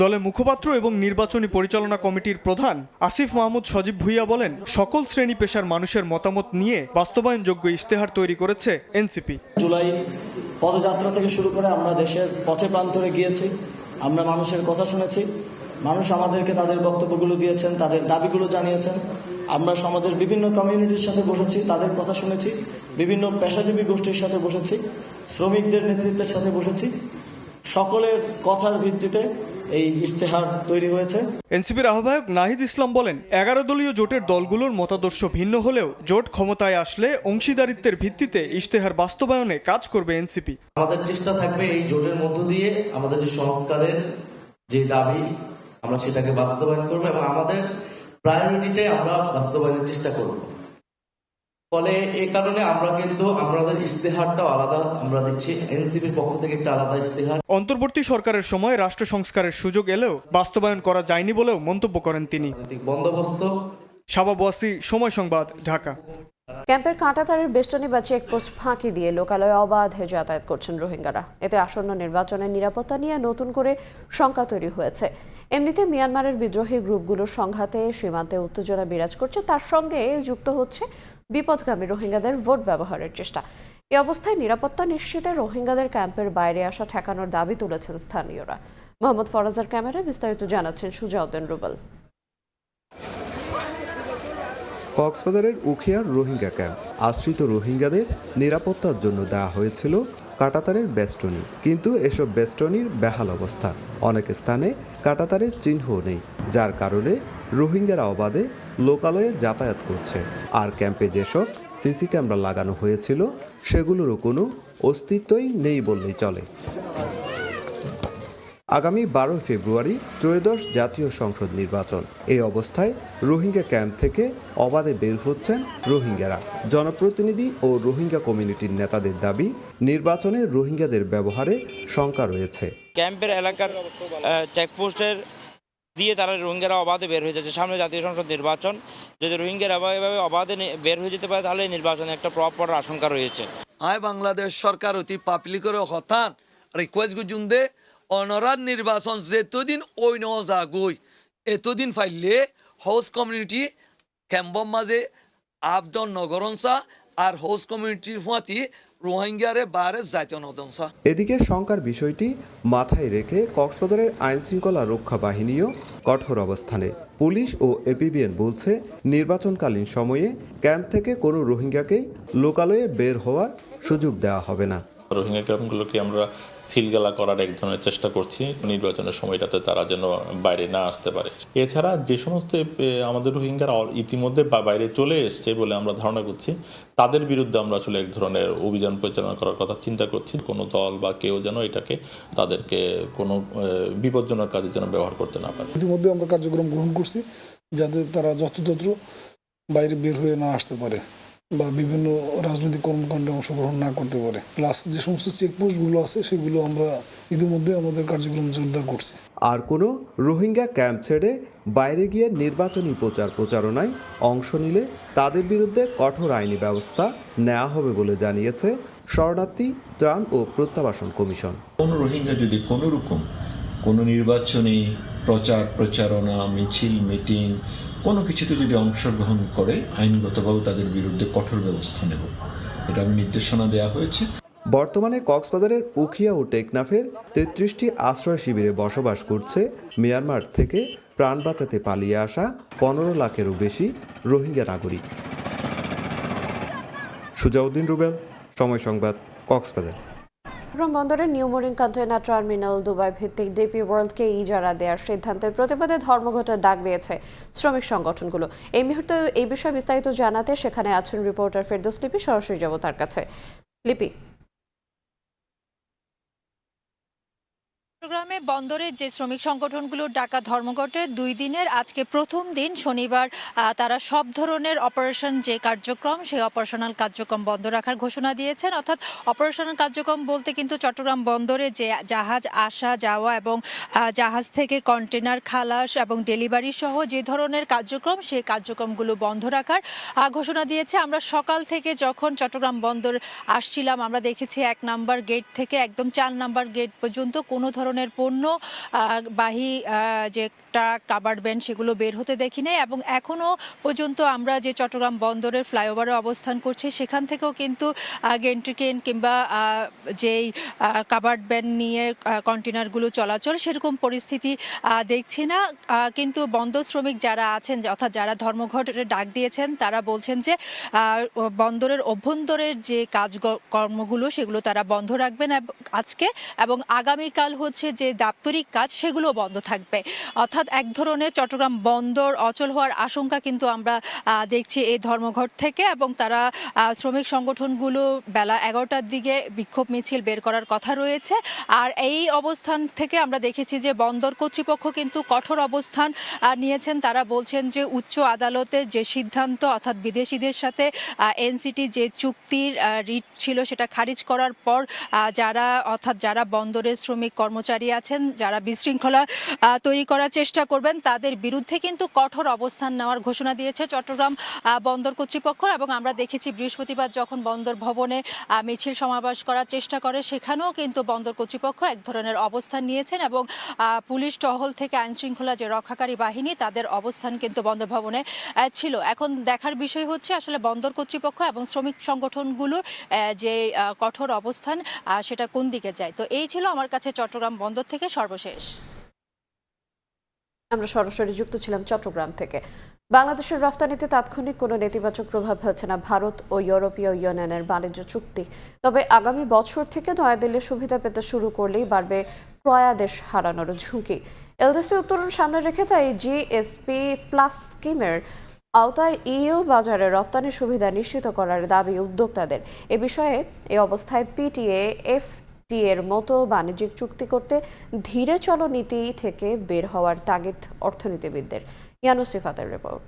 দলের মুখপাত্র এবং নির্বাচনী পরিচালনা কমিটির প্রধান আসিফ মাহমুদ সজীব ভুইয়া বলেন, সকল শ্রেণী পেশার মানুষের মতামত নিয়ে বাস্তবায়নযোগ্য ইশতেহার তৈরি করেছে এনসিপি। জুলাই পদযাত্রা থেকে শুরু করে আমরা দেশের পথে প্রান্তরে গিয়েছি, আমরা মানুষের কথা শুনেছি, মানুষ আমাদেরকে তাদের বক্তব্যগুলো দিয়েছেন, তাদের দাবিগুলো জানিয়েছেন। আমরা সমাজের বিভিন্ন কমিউনিটির সাথে বসেছি, তাদের কথা শুনেছি, বিভিন্ন পেশাজীবী গোষ্ঠীর সাথে বসেছি, শ্রমিকদের নেতৃত্বের সাথে বসেছি। সকলের কথার ভিত্তিতে এই ইশতেহার তৈরি হয়েছে। এনসিপির আহ্বায়ক নাহিদ ইসলাম বলেন, 11 দলীয় জোটের দলগুলোর মতাদর্শ ভিন্ন হলেও জোট ক্ষমতায় আসলে অংশীদারিত্বের ভিত্তিতে ইশতেহার বাস্তবায়নে কাজ করবে এনসিপি। আমাদের চেষ্টা থাকবে এই জোটের মধ্য দিয়ে আমাদের যে সংস্কারের যে দাবি, আমরা সেটাকে বাস্তবায়ন করব এবং আমাদের প্রায়োরিটিতে আমরা বাস্তবায়নের চেষ্টা করব। ফলে এই কারণে আমরা কিন্তু আমাদের ইশতেহারটাও আলাদা আমরা দিচ্ছি, এনসিপির পক্ষ থেকে একটা আলাদা ইশতেহার। অন্তর্বর্তী সরকারের সময় রাষ্ট্র সংস্কারের সুযোগ এলেও বাস্তবায়ন করা যায়নি বলেও মন্তব্য করেন তিনি। বন্দোবস্ত। শাবাব ওয়াসি, সময় সংবাদ, ঢাকা। ক্যাম্পের কাঁটাতারের বেষ্টনী বা চেকপোস্ট ফাঁকি দিয়ে লোকালয়ে অবাধে যাতায়াত করছেন রোহিঙ্গারা। এতে আসন্ন নির্বাচনের নিরাপত্তা নিয়ে নতুন করে শঙ্কা তৈরি হয়েছে। এমনিতে মিয়ানমারের বিদ্রোহী গ্রুপগুলোর সংঘাতে সীমান্তে উত্তেজনা বিরাজ করছে, তার সঙ্গে যুক্ত হচ্ছে বিপদগামী রোহিঙ্গাদের ভোট ব্যবহারের চেষ্টা। এই অবস্থায় নিরাপত্তা নিশ্চিতে রোহিঙ্গাদের ক্যাম্পের বাইরে আসা ঠেকানোর দাবি তুলেছেন স্থানীয়রা। মোহাম্মদ ফরাজের ক্যামেরায় বিস্তারিত জানাচ্ছেন সুজাউদ্দিন রুবেল। কক্সবাজারের উখিয়ার রোহিঙ্গা ক্যাম্প, আশ্রিত রোহিঙ্গাদের নিরাপত্তার জন্য দেওয়া হয়েছিল কাঁটাতারের বেষ্টনী, কিন্তু এসব বেষ্টনীর বেহাল অবস্থা। অনেক স্থানে কাঁটাতারের চিহ্নও নেই, যার কারণে রোহিঙ্গারা অবাধে লোকালয়ে যাতায়াত করছে। আর ক্যাম্পে যেসব সিসি ক্যামেরা লাগানো হয়েছিল সেগুলোরও কোনো অস্তিত্বই নেই বললেই চলে। আগামী 12 ফেব্রুয়ারি ত্রয়োদশ জাতীয় সংসদ নির্বাচন। এই অবস্থায় রোহিঙ্গা ক্যাম্প থেকে অবাধে বের হচ্ছেন রোহিঙ্গারা। জনপ্রতিনিধি ও রোহিঙ্গা কমিউনিটির নেতাদের দাবি, নির্বাচনে রোহিঙ্গাদের ব্যবহারে শঙ্কা রয়েছে। ক্যাম্পের এলাকার চেকপোস্টের দিয়ে তারা রোহিঙ্গারা অবাধে বের হয়ে যাচ্ছে। সামনে জাতীয় সংসদ নির্বাচন, যদি রোহিঙ্গারা এভাবে অবাধে বের হয়ে যেতে পারে তাহলে নির্বাচনে একটা প্রভাব পড়ার আশঙ্কা রয়েছে। আয় বাংলাদেশ সরকার অতি পাবলিকের হতান রিকোয়েস্ট গুজুন্দে অনরাদ নির্বাচন যেতদিন ওই নজাগই এতদিন ফাইলে হাউস কমিউনিটি ক্যাম্পর মাঝে আবদন নগরনসা আর হাউস কমিউনিটির ফাঁতি রোহিঙ্গারে বারে জাতীয় নদনসা। এদিকে শঙ্কার বিষয়টি মাথায় রেখে কক্সবাজারের আইনশৃঙ্খলা রক্ষা বাহিনীও কঠোর অবস্থানে। পুলিশ ও এপিবিএন বলছে, নির্বাচনকালীন সময়ে ক্যাম্প থেকে কোনো রোহিঙ্গাকেই লোকালয়ে বের হওয়ার সুযোগ দেওয়া হবে না। রোহিঙ্গা ক্যাম্পগুলোকে আমরা সিলগালা করার এক ধরনের চেষ্টা করছি, নির্বাচনের সময়টাতে তারা যেন বাইরে না আসতে পারে। এছাড়া যে সমস্ত আমাদের রোহিঙ্গারা ইতিমধ্যে বাইরে চলে এসছে বলে আমরা ধারণা করছি, তাদের বিরুদ্ধে আমরা আসলে এক ধরনের অভিযান পরিচালনা করার কথা চিন্তা করছি। কোনো দল বা কেউ যেন এটাকে তাদেরকে কোনো বিপজ্জনক কাজে যেন ব্যবহার করতে না পারে। ইতিমধ্যে আমরা কার্যক্রম গ্রহণ করছি যাতে তারা যত্রতত্র বাইরে বের হয়ে না আসতে পারে বা বিভিন্ন রাজনৈতিক কর্মকাণ্ডে অংশগ্রহণ না করতে পারে। প্লাস যে সমস্ত চেকপোস্টগুলো আছে সেগুলো আমরা ইতিমধ্যে আমাদের কার্যক্রম জোরদার করছি। আর কোনো রোহিঙ্গা ক্যাম্প ছেড়ে বাইরে গিয়ে নির্বাচনী প্রচারণায় অংশ নিলে তাদের বিরুদ্ধে কঠোর আইনি ব্যবস্থা নেওয়া হবে বলে জানিয়েছে শরণার্থী ত্রাণ ও প্রত্যাবাসন কমিশন। কোনো রোহিঙ্গা যদি কোনো রকম কোনো নির্বাচনী প্রচারণা, মিছিল, মিটিং কোনো কিছুতে যদি অংশগ্রহণ করে, আইনগতভাবে তাদের বিরুদ্ধে কঠোর ব্যবস্থা নেব, এটা নির্দেশনা দেওয়া হয়েছে। বর্তমানে কক্সবাজারের উখিয়া ও টেকনাফের 33টি আশ্রয় শিবিরে বসবাস করছে মিয়ানমার থেকে প্রাণ বাঁচাতে পালিয়ে আসা 15 লাখেরও বেশি রোহিঙ্গা নাগরিক। সুজাউদ্দিন রুবেল, সময় সংবাদ, কক্সবাজার। বন্দরের new mooring container terminal Dubai ভিত্তিক ডিপি ওয়ার্ল্ডকে ইজারা দেওয়ার সিদ্ধান্তের প্রতিবাদে ধর্মঘটের ডাক দিয়েছে শ্রমিক সংগঠনগুলো। এই মুহূর্তে এই বিষয়ে বিস্তারিত জানাতে সেখানে আছেন রিপোর্টার ফেরদৌস লিপি। সরাসরি যাব তার কাছে। লিপি, চট্টগ্রামে বন্দরের যে শ্রমিক সংগঠনগুলোর ডাকা ধর্মঘটের 2 দিনের আজকে প্রথম দিন শনিবার তারা সব ধরনের অপারেশন যে কার্যক্রম সেই অপারেশনাল কার্যক্রম বন্ধ রাখার ঘোষণা দিয়েছেন। অর্থাৎ অপারেশনাল কার্যক্রম বলতে কিন্তু চট্টগ্রাম বন্দরে যে জাহাজ আসা যাওয়া এবং জাহাজ থেকে কন্টেনার খালাস এবং ডেলিভারি সহ যে ধরনের কার্যক্রম সেই কার্যক্রমগুলো বন্ধ রাখার ঘোষণা দিয়েছে। আমরা সকাল থেকে যখন চট্টগ্রাম বন্দর আসছিলাম আমরা দেখেছি 1 নম্বর গেট থেকে একদম 4 নম্বর গেট পর্যন্ত কোনো ধরনের পণ্য বাহী যে ট্রাক, কাভার্ড ভ্যান সেগুলো বের হতে দেখি নাই। এবং এখনও পর্যন্ত আমরা যে চট্টগ্রাম বন্দরের ফ্লাইওভারে অবস্থান করছি সেখান থেকেও কিন্তু গেন্ট্রি ক্রেন কিংবা যেই কাভার্ড ভ্যান নিয়ে কন্টেনারগুলো চলাচল সেরকম পরিস্থিতি দেখছি না। কিন্তু বন্দর শ্রমিক যারা আছেন, অর্থাৎ যারা ধর্মঘটের ডাক দিয়েছেন, তারা বলছেন যে বন্দরের অভ্যন্তরের যে কাজকর্মগুলো সেগুলো তারা বন্ধ রাখবেন আজকে, এবং আগামীকাল হচ্ছে যে দাপ্তরিক কাজ সেগুলো বন্ধ থাকবে। অর্থাৎ এক ধরনের চট্টগ্রাম বন্দর অচল হওয়ার আশঙ্কা কিন্তু আমরা দেখছি এই ধর্মঘট থেকে। এবং তারা শ্রমিক সংগঠনগুলো বেলা 11টার দিকে বিক্ষোভ মিছিল বের করার কথা রয়েছে। আর এই অবস্থান থেকে আমরা দেখেছি যে বন্দর কর্তৃপক্ষ কিন্তু কঠোর অবস্থান নিয়েছেন। তারা বলছেন যে উচ্চ আদালতের যে সিদ্ধান্ত, অর্থাৎ বিদেশিদের সাথে এনসিটি যে চুক্তির রিট ছিল সেটা খারিজ করার পর যারা বন্দরের শ্রমিক কর্মচারী আছেন, যারা বিশৃঙ্খলা তৈরি করার চেষ্টা করবেন তাদের বিরুদ্ধে কিন্তু কঠোর অবস্থান নেওয়ার ঘোষণা দিয়েছে চট্টগ্রাম বন্দর কর্তৃপক্ষ। এবং আমরা দেখেছি বৃহস্পতিবার যখন বন্দর ভবনে মিছিল সমাবেশ করার চেষ্টা করে সেখানেও কিন্তু বন্দর কর্তৃপক্ষ এক ধরনের অবস্থান নিয়েছেন এবং পুলিশ টহল থেকে আইনশৃঙ্খলা যে রক্ষাকারী বাহিনী তাদের অবস্থান কিন্তু বন্দর ভবনে ছিল। এখন দেখার বিষয় হচ্ছে আসলে বন্দর কর্তৃপক্ষ এবং শ্রমিক সংগঠনগুলোর যে কঠোর অবস্থান সেটা কোন দিকে যায়। তো এই ছিল আমার কাছে চট্টগ্রাম বন্দর থেকে সর্বশেষ। আমরা সরাসরি যুক্ত ছিলাম চট্টগ্রাম থেকে। বাংলাদেশের রফতানিতে তাৎক্ষণিক কোনো নেতিবাচক প্রভাব ফেলছে না ভারত ও ইউরোপীয় ইউনিয়নের বাণিজ্য চুক্তি। তবে আগামী বছর থেকে নয়াদিল্লির সুবিধা পেতে শুরু করলেই বাড়বে ক্রয়াদেশ হারানোর ঝুঁকি। এলডিসি উত্তরণ সামনে রেখে তাই জিএসপি প্লাস স্কিমের আওতায় ইইউ বাজারে রফতানির সুবিধা নিশ্চিত করার দাবি উদ্যোক্তাদের। এ বিষয়ে এই অবস্থায় পিটিএ, এর মতো বাণিজ্যিক চুক্তি করতে ধীরে চলো নীতি থেকে বের হওয়ার তাগিদ অর্থনীতিবিদদের। ইয়ানুস রিফাতের রিপোর্ট।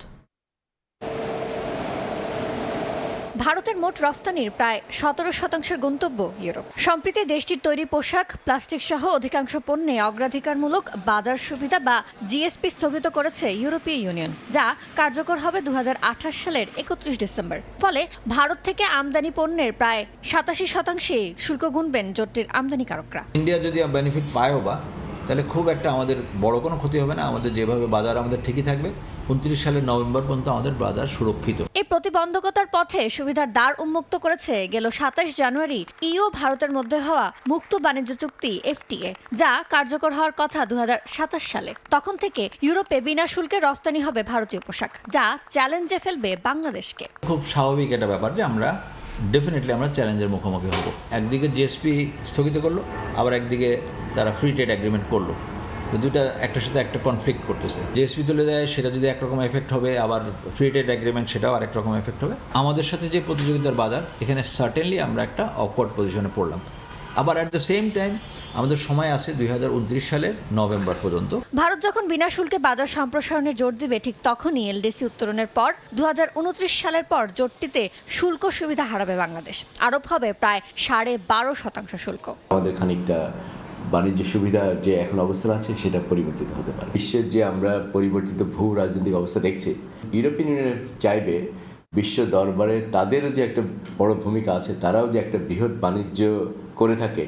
ভারতের মোট রফতানির প্রায় 17% গন্তব্য ইউরোপ। সম্প্রতি দেশটির তৈরি পোশাক, প্লাস্টিক সহ অধিকাংশ পণ্যে অগ্রাধিকারমূলক বাজার সুবিধা বা জিএসপি স্থগিত করেছে ইউরোপীয় ইউনিয়ন, যা কার্যকর হবে 2028 সালের 31 ডিসেম্বর। ফলে ভারত থেকে আমদানি পণ্যের প্রায় 87% শুল্ক গুনবেন জোটটির আমদানিকারকরা। ইন্ডিয়া যদি বেনিফিট পায়ও বা, তাহলে খুব একটা আমাদের বড় কোনো ক্ষতি হবে না। আমাদের যেভাবে বাজার আমাদের ঠিকই থাকবে। 29 সালের নভেম্বর পর্যন্ত আমাদের বাজার সুরক্ষিত। এই প্রতিবন্ধকতার পথে সুবিধার দ্বার উন্মুক্ত করেছে গেল 27 জানুয়ারি ইউ ভারতের মধ্যে হওয়া মুক্ত বাণিজ্য চুক্তি FTA, যা কার্যকর হওয়ার কথা 2027 সালে। তখন থেকে ইউরোপে বিনা শুল্কে রফতানি হবে ভারতীয় পোশাক, যা চ্যালেঞ্জে ফেলবে বাংলাদেশকে। খুব স্বাভাবিক একটা ব্যাপার যে আমরা ডেফিনেটলি আমরা চ্যালেঞ্জের মুখোমুখি হব। একদিকে জিএসপি স্থগিত করলো, আবার একদিকে তারা ফ্রি ট্রেড এগ্রিমেন্ট করলো। দুইটা একটার সাথে একটা কনফ্লিক্ট করতেছে। জিএসপি তুলে দেয়, সেটা যদি একরকম এফেক্ট হবে, আবার ফ্রি ট্রেড এগ্রিমেন্ট সেটাও আরেক রকম এফেক্ট হবে। আমাদের সাথে যে প্রতিযোগিতার বাজার, এখানে সার্টেনলি আমরা একটা অকওয়ার্ড পজিশনে পড়লাম। আবার অ্যাট দ্য সেম টাইম আমাদের সময় আছে 2029 সালের নভেম্বর পর্যন্ত। ভারত যখন বিনা শুল্কে বাজার সম্প্রসারণে জোর দিবে, ঠিক তখনই এলডিসি উত্তরণের পর 2029 সালের পর জোটটিতে শুল্ক সুবিধা হারাবে বাংলাদেশ। আরোপ হবে প্রায় 12.5% শুল্ক। আমাদের খানিকটা বাণিজ্য সুবিধার যে এখন অবস্থা আছে সেটা পরিবর্তিত হতে পারে। বিশ্বের যে আমরা পরিবর্তিত ভূ রাজনৈতিক অবস্থা দেখছি, ইউরোপিয়ান ইউনিয়ন চাইবে বিশ্ব দরবারে তাদেরও যে একটা বড় ভূমিকা আছে, তারাও যে একটা বৃহৎ বাণিজ্য করে থাকে,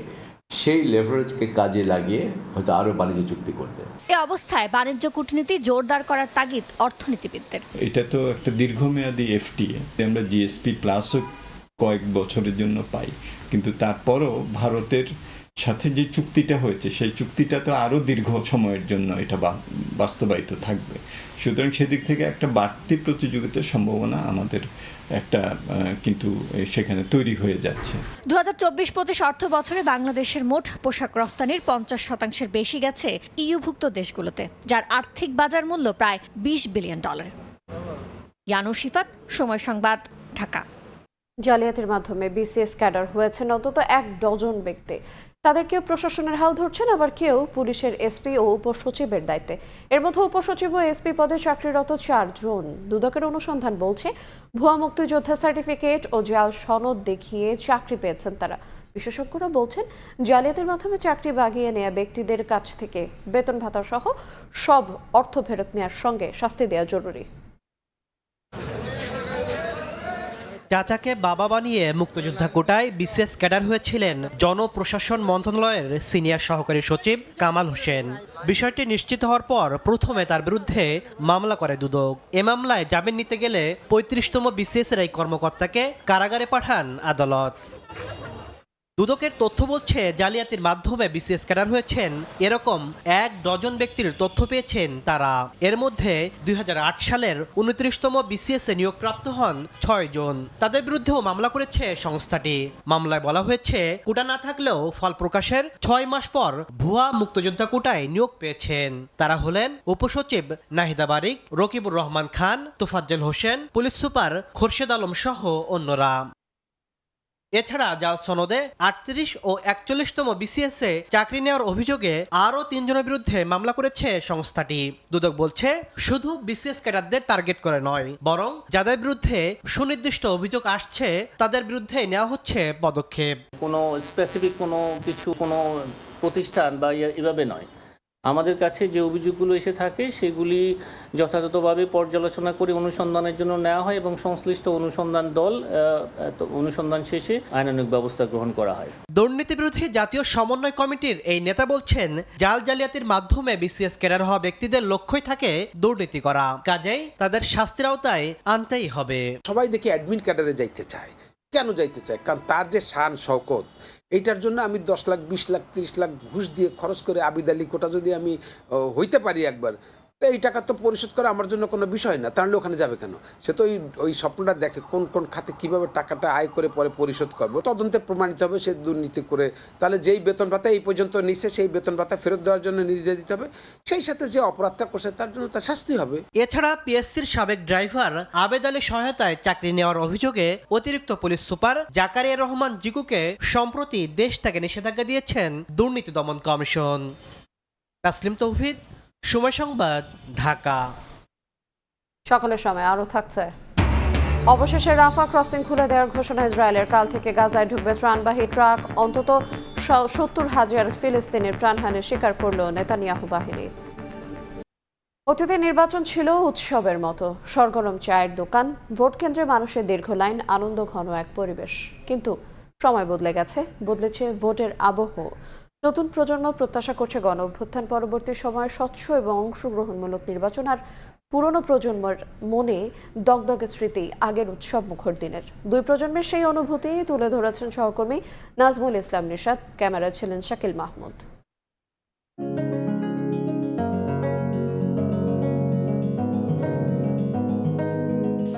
সেই লেভারেজকে কাজে লাগিয়ে হয়তো আরও বাণিজ্য চুক্তি করতে। এ অবস্থায় বাণিজ্য কূটনীতি জোরদার করার তাগিদ অর্থনীতিবিদদের। এটা তো একটা দীর্ঘমেয়াদী FTA, আমরা জিএসপি প্লাসও কয়েক বছরের জন্য পাই, কিন্তু তারপরও ভারতের সাথে যে চুক্তিটা হয়েছে সেই চুক্তিটা তো আরও দীর্ঘ সময়ের জন্য এটা বাস্তবায়িত থাকবে। সুতরাং সেদিক থেকে একটা বাড়তি প্রতিযোগিতার সম্ভাবনা আমাদের একটা কিন্তু সেখানে তৈরি হয়ে যাচ্ছে। 2024-25 অর্থ বছরে বাংলাদেশের মোট পোশাক রফতানির 50% বেশি গেছে ইউভুক্ত দেশগুলোতে, যার আর্থিক বাজার মূল্য প্রায় $20 বিলিয়ন। ইয়ানুস রিফাত, সময় সংবাদ, ঢাকা। জালিয়াতির মাধ্যমে BCS ক্যাডার হয়েছেন অন্তত 1 ডজন ব্যক্তি। তাদের কেউ প্রশাসনের হাল ধরছেন, আবার কেউ পুলিশের এসপি ও উপসচিবের দায়িত্বে। এর মধ্যে উপসচিব ও এসপি পদে চাকরিরত 4 জন। দুদকের অনুসন্ধান বলছে, ভুয়া মুক্তিযোদ্ধা সার্টিফিকেট ও জাল সনদ দেখিয়ে চাকরি পেয়েছেন তারা। বিশেষজ্ঞরা বলছেন, জালিয়াতির মাধ্যমে চাকরি বাগিয়ে নেওয়া ব্যক্তিদের কাছ থেকে বেতন ভাতা সহ সব অর্থ ফেরত নেওয়ার সঙ্গে শাস্তি দেওয়া জরুরি। চাচাকে বাবা বানিয়ে মুক্তিযোদ্ধা কোটায় BCS ক্যাডার হয়েছিলেন জনপ্রশাসন মন্ত্রণালয়ের সিনিয়র সহকারী সচিব কামাল হোসেন। বিষয়টি নিশ্চিত হওয়ার পর প্রথমে তার বিরুদ্ধে মামলা করে দুদক। এ মামলায় জামিন নিতে গেলে 35তম BCS এর এই কর্মকর্তাকে কারাগারে পাঠান আদালত। দুদকের তথ্য বলছে, জালিয়াতির মাধ্যমে BCS ক্যাডার হয়েছেন এরকম 1 ডজন ব্যক্তির তথ্য পেয়েছেন তারা। এর মধ্যে 2008 সালের 29তম BCS এ নিয়োগপ্রাপ্ত হন 6 জন। তাদের বিরুদ্ধেও মামলা করেছে সংস্থাটি। মামলায় বলা হয়েছে, কোটা না থাকলেও ফল প্রকাশের 6 মাস পর ভুয়া মুক্তিযোদ্ধা কোটায় নিয়োগ পেয়েছেন। তারা হলেন উপসচিব নাহিদা বারিক, রকিবুর রহমান খান, তোফাজ্জল হোসেন, পুলিশ সুপার খোরশেদ আলম সহ অন্যরা। এছাড়া জাল সনদে 38 ও 41তম BCS এ চাকরি নেওয়ার অভিযোগে আরও 3 জনের বিরুদ্ধে মামলা করেছে সংস্থাটি। দুদক বলছে, শুধু BCS ক্যাডারদের টার্গেট করে নয়, বরং যাদের বিরুদ্ধে সুনির্দিষ্ট অভিযোগ আসছে তাদের বিরুদ্ধে নেওয়া হচ্ছে পদক্ষেপ। কোনো স্পেসিফিক কোনো কিছু কোনো প্রতিষ্ঠান বা এভাবে নয়, আমাদের কাছে যে অভিযোগগুলো এসে থাকে সেগুলি যথাযথভাবে পর্যালোচনা করে অনুসন্ধানের জন্য নেওয়া হয় এবং সংশ্লিষ্ট অনুসন্ধান দল অনুসন্ধান শেষে আইনানুগ ব্যবস্থা গ্রহণ করা হয়। দুর্নীতি বিরোধী জাতীয় সমন্বয় কমিটির এই নেতা বলছেন, জাল জালিয়াতির মাধ্যমে BCS ক্যাডার হওয়া ব্যক্তিদের লক্ষ্যই থাকে দুর্নীতি করা, কাজেই তাদের শাস্তির আওতায় আনতেই হবে। সবাই দেখি অ্যাডমিন ক্যাডারে যাইতে চায়। কেন যাইতে চায়? কারণ তার যে শান শওকত, এইটার জন্য আমি 10 লাখ 20 লাখ 30 লাখ ঘুষ দিয়ে খরচ করে আবিদ আলী কোটা যদি আমি হইতে পারি একবার, তো এই টাকা তো পরিশোধ করা আমার জন্য কোনো বিষয় না, তাহলে ওখানে যাবে কেন? সে তো ওই স্বপ্নটা দেখে কোন কোন খাতে কীভাবে টাকাটা আয় করে পরে পরিশোধ করবো, তদন্তে প্রমাণিত হবে সে দুর্নীতি করে, তাহলে যেই বেতন ভাতা এই পর্যন্ত নিচ্ছে সেই বেতন ভাতা ফেরত দেওয়ার জন্য নির্দেশ দিতে হবে, সেই সাথে যে অপরাধটা করছে তার জন্য তার শাস্তি হবে। এছাড়া পিএসসির সাবেক ড্রাইভার আবেদ আলীর সহায়তায় চাকরি নেওয়ার অভিযোগে অতিরিক্ত পুলিশ সুপার জাকারিয়া রহমান জিকুকে সম্প্রতি দেশ থেকে নিষেধাজ্ঞা দিয়েছেন দুর্নীতি দমন কমিশন। তাসলিম তৌহিদ, সময় সংবাদ, ঢাকা। সকালের সময় আরও থাকছে। অবশেষে রাফা ক্রসিং খুলে দেওয়ার ঘোষণা ইসরায়েলের। কাল থেকে গাজায় ঢুকবে ত্রাণবাহী ট্রাক। অন্তত 70,000 ফিলিস্তিনের প্রাণহানি স্বীকার করল নেতানিয়াহু বাহিনী। অতীতে নির্বাচন ছিল উৎসবের মতো। সরগরম চায়ের দোকান, ভোট কেন্দ্রে মানুষের দীর্ঘ লাইন, আনন্দ ঘন এক পরিবেশ। কিন্তু সময় বদলে গেছে, বদলেছে ভোটের আবহ। নতুন প্রজন্ম প্রত্যাশা করছে গণ অভ্যুত্থান পরবর্তী সময়ে স্বচ্ছ এবং অংশগ্রহণমূলক নির্বাচন। আর পুরনো প্রজন্মের মনে দগদগে স্মৃতি আগের উৎসব মুখর দিনের। দুই প্রজন্মের সেই অনুভূতি তুলে ধরেছেন সহকর্মী নাজমুল ইসলাম নিশাত। ক্যামেরায় ছিলেন শাকিল মাহমুদ।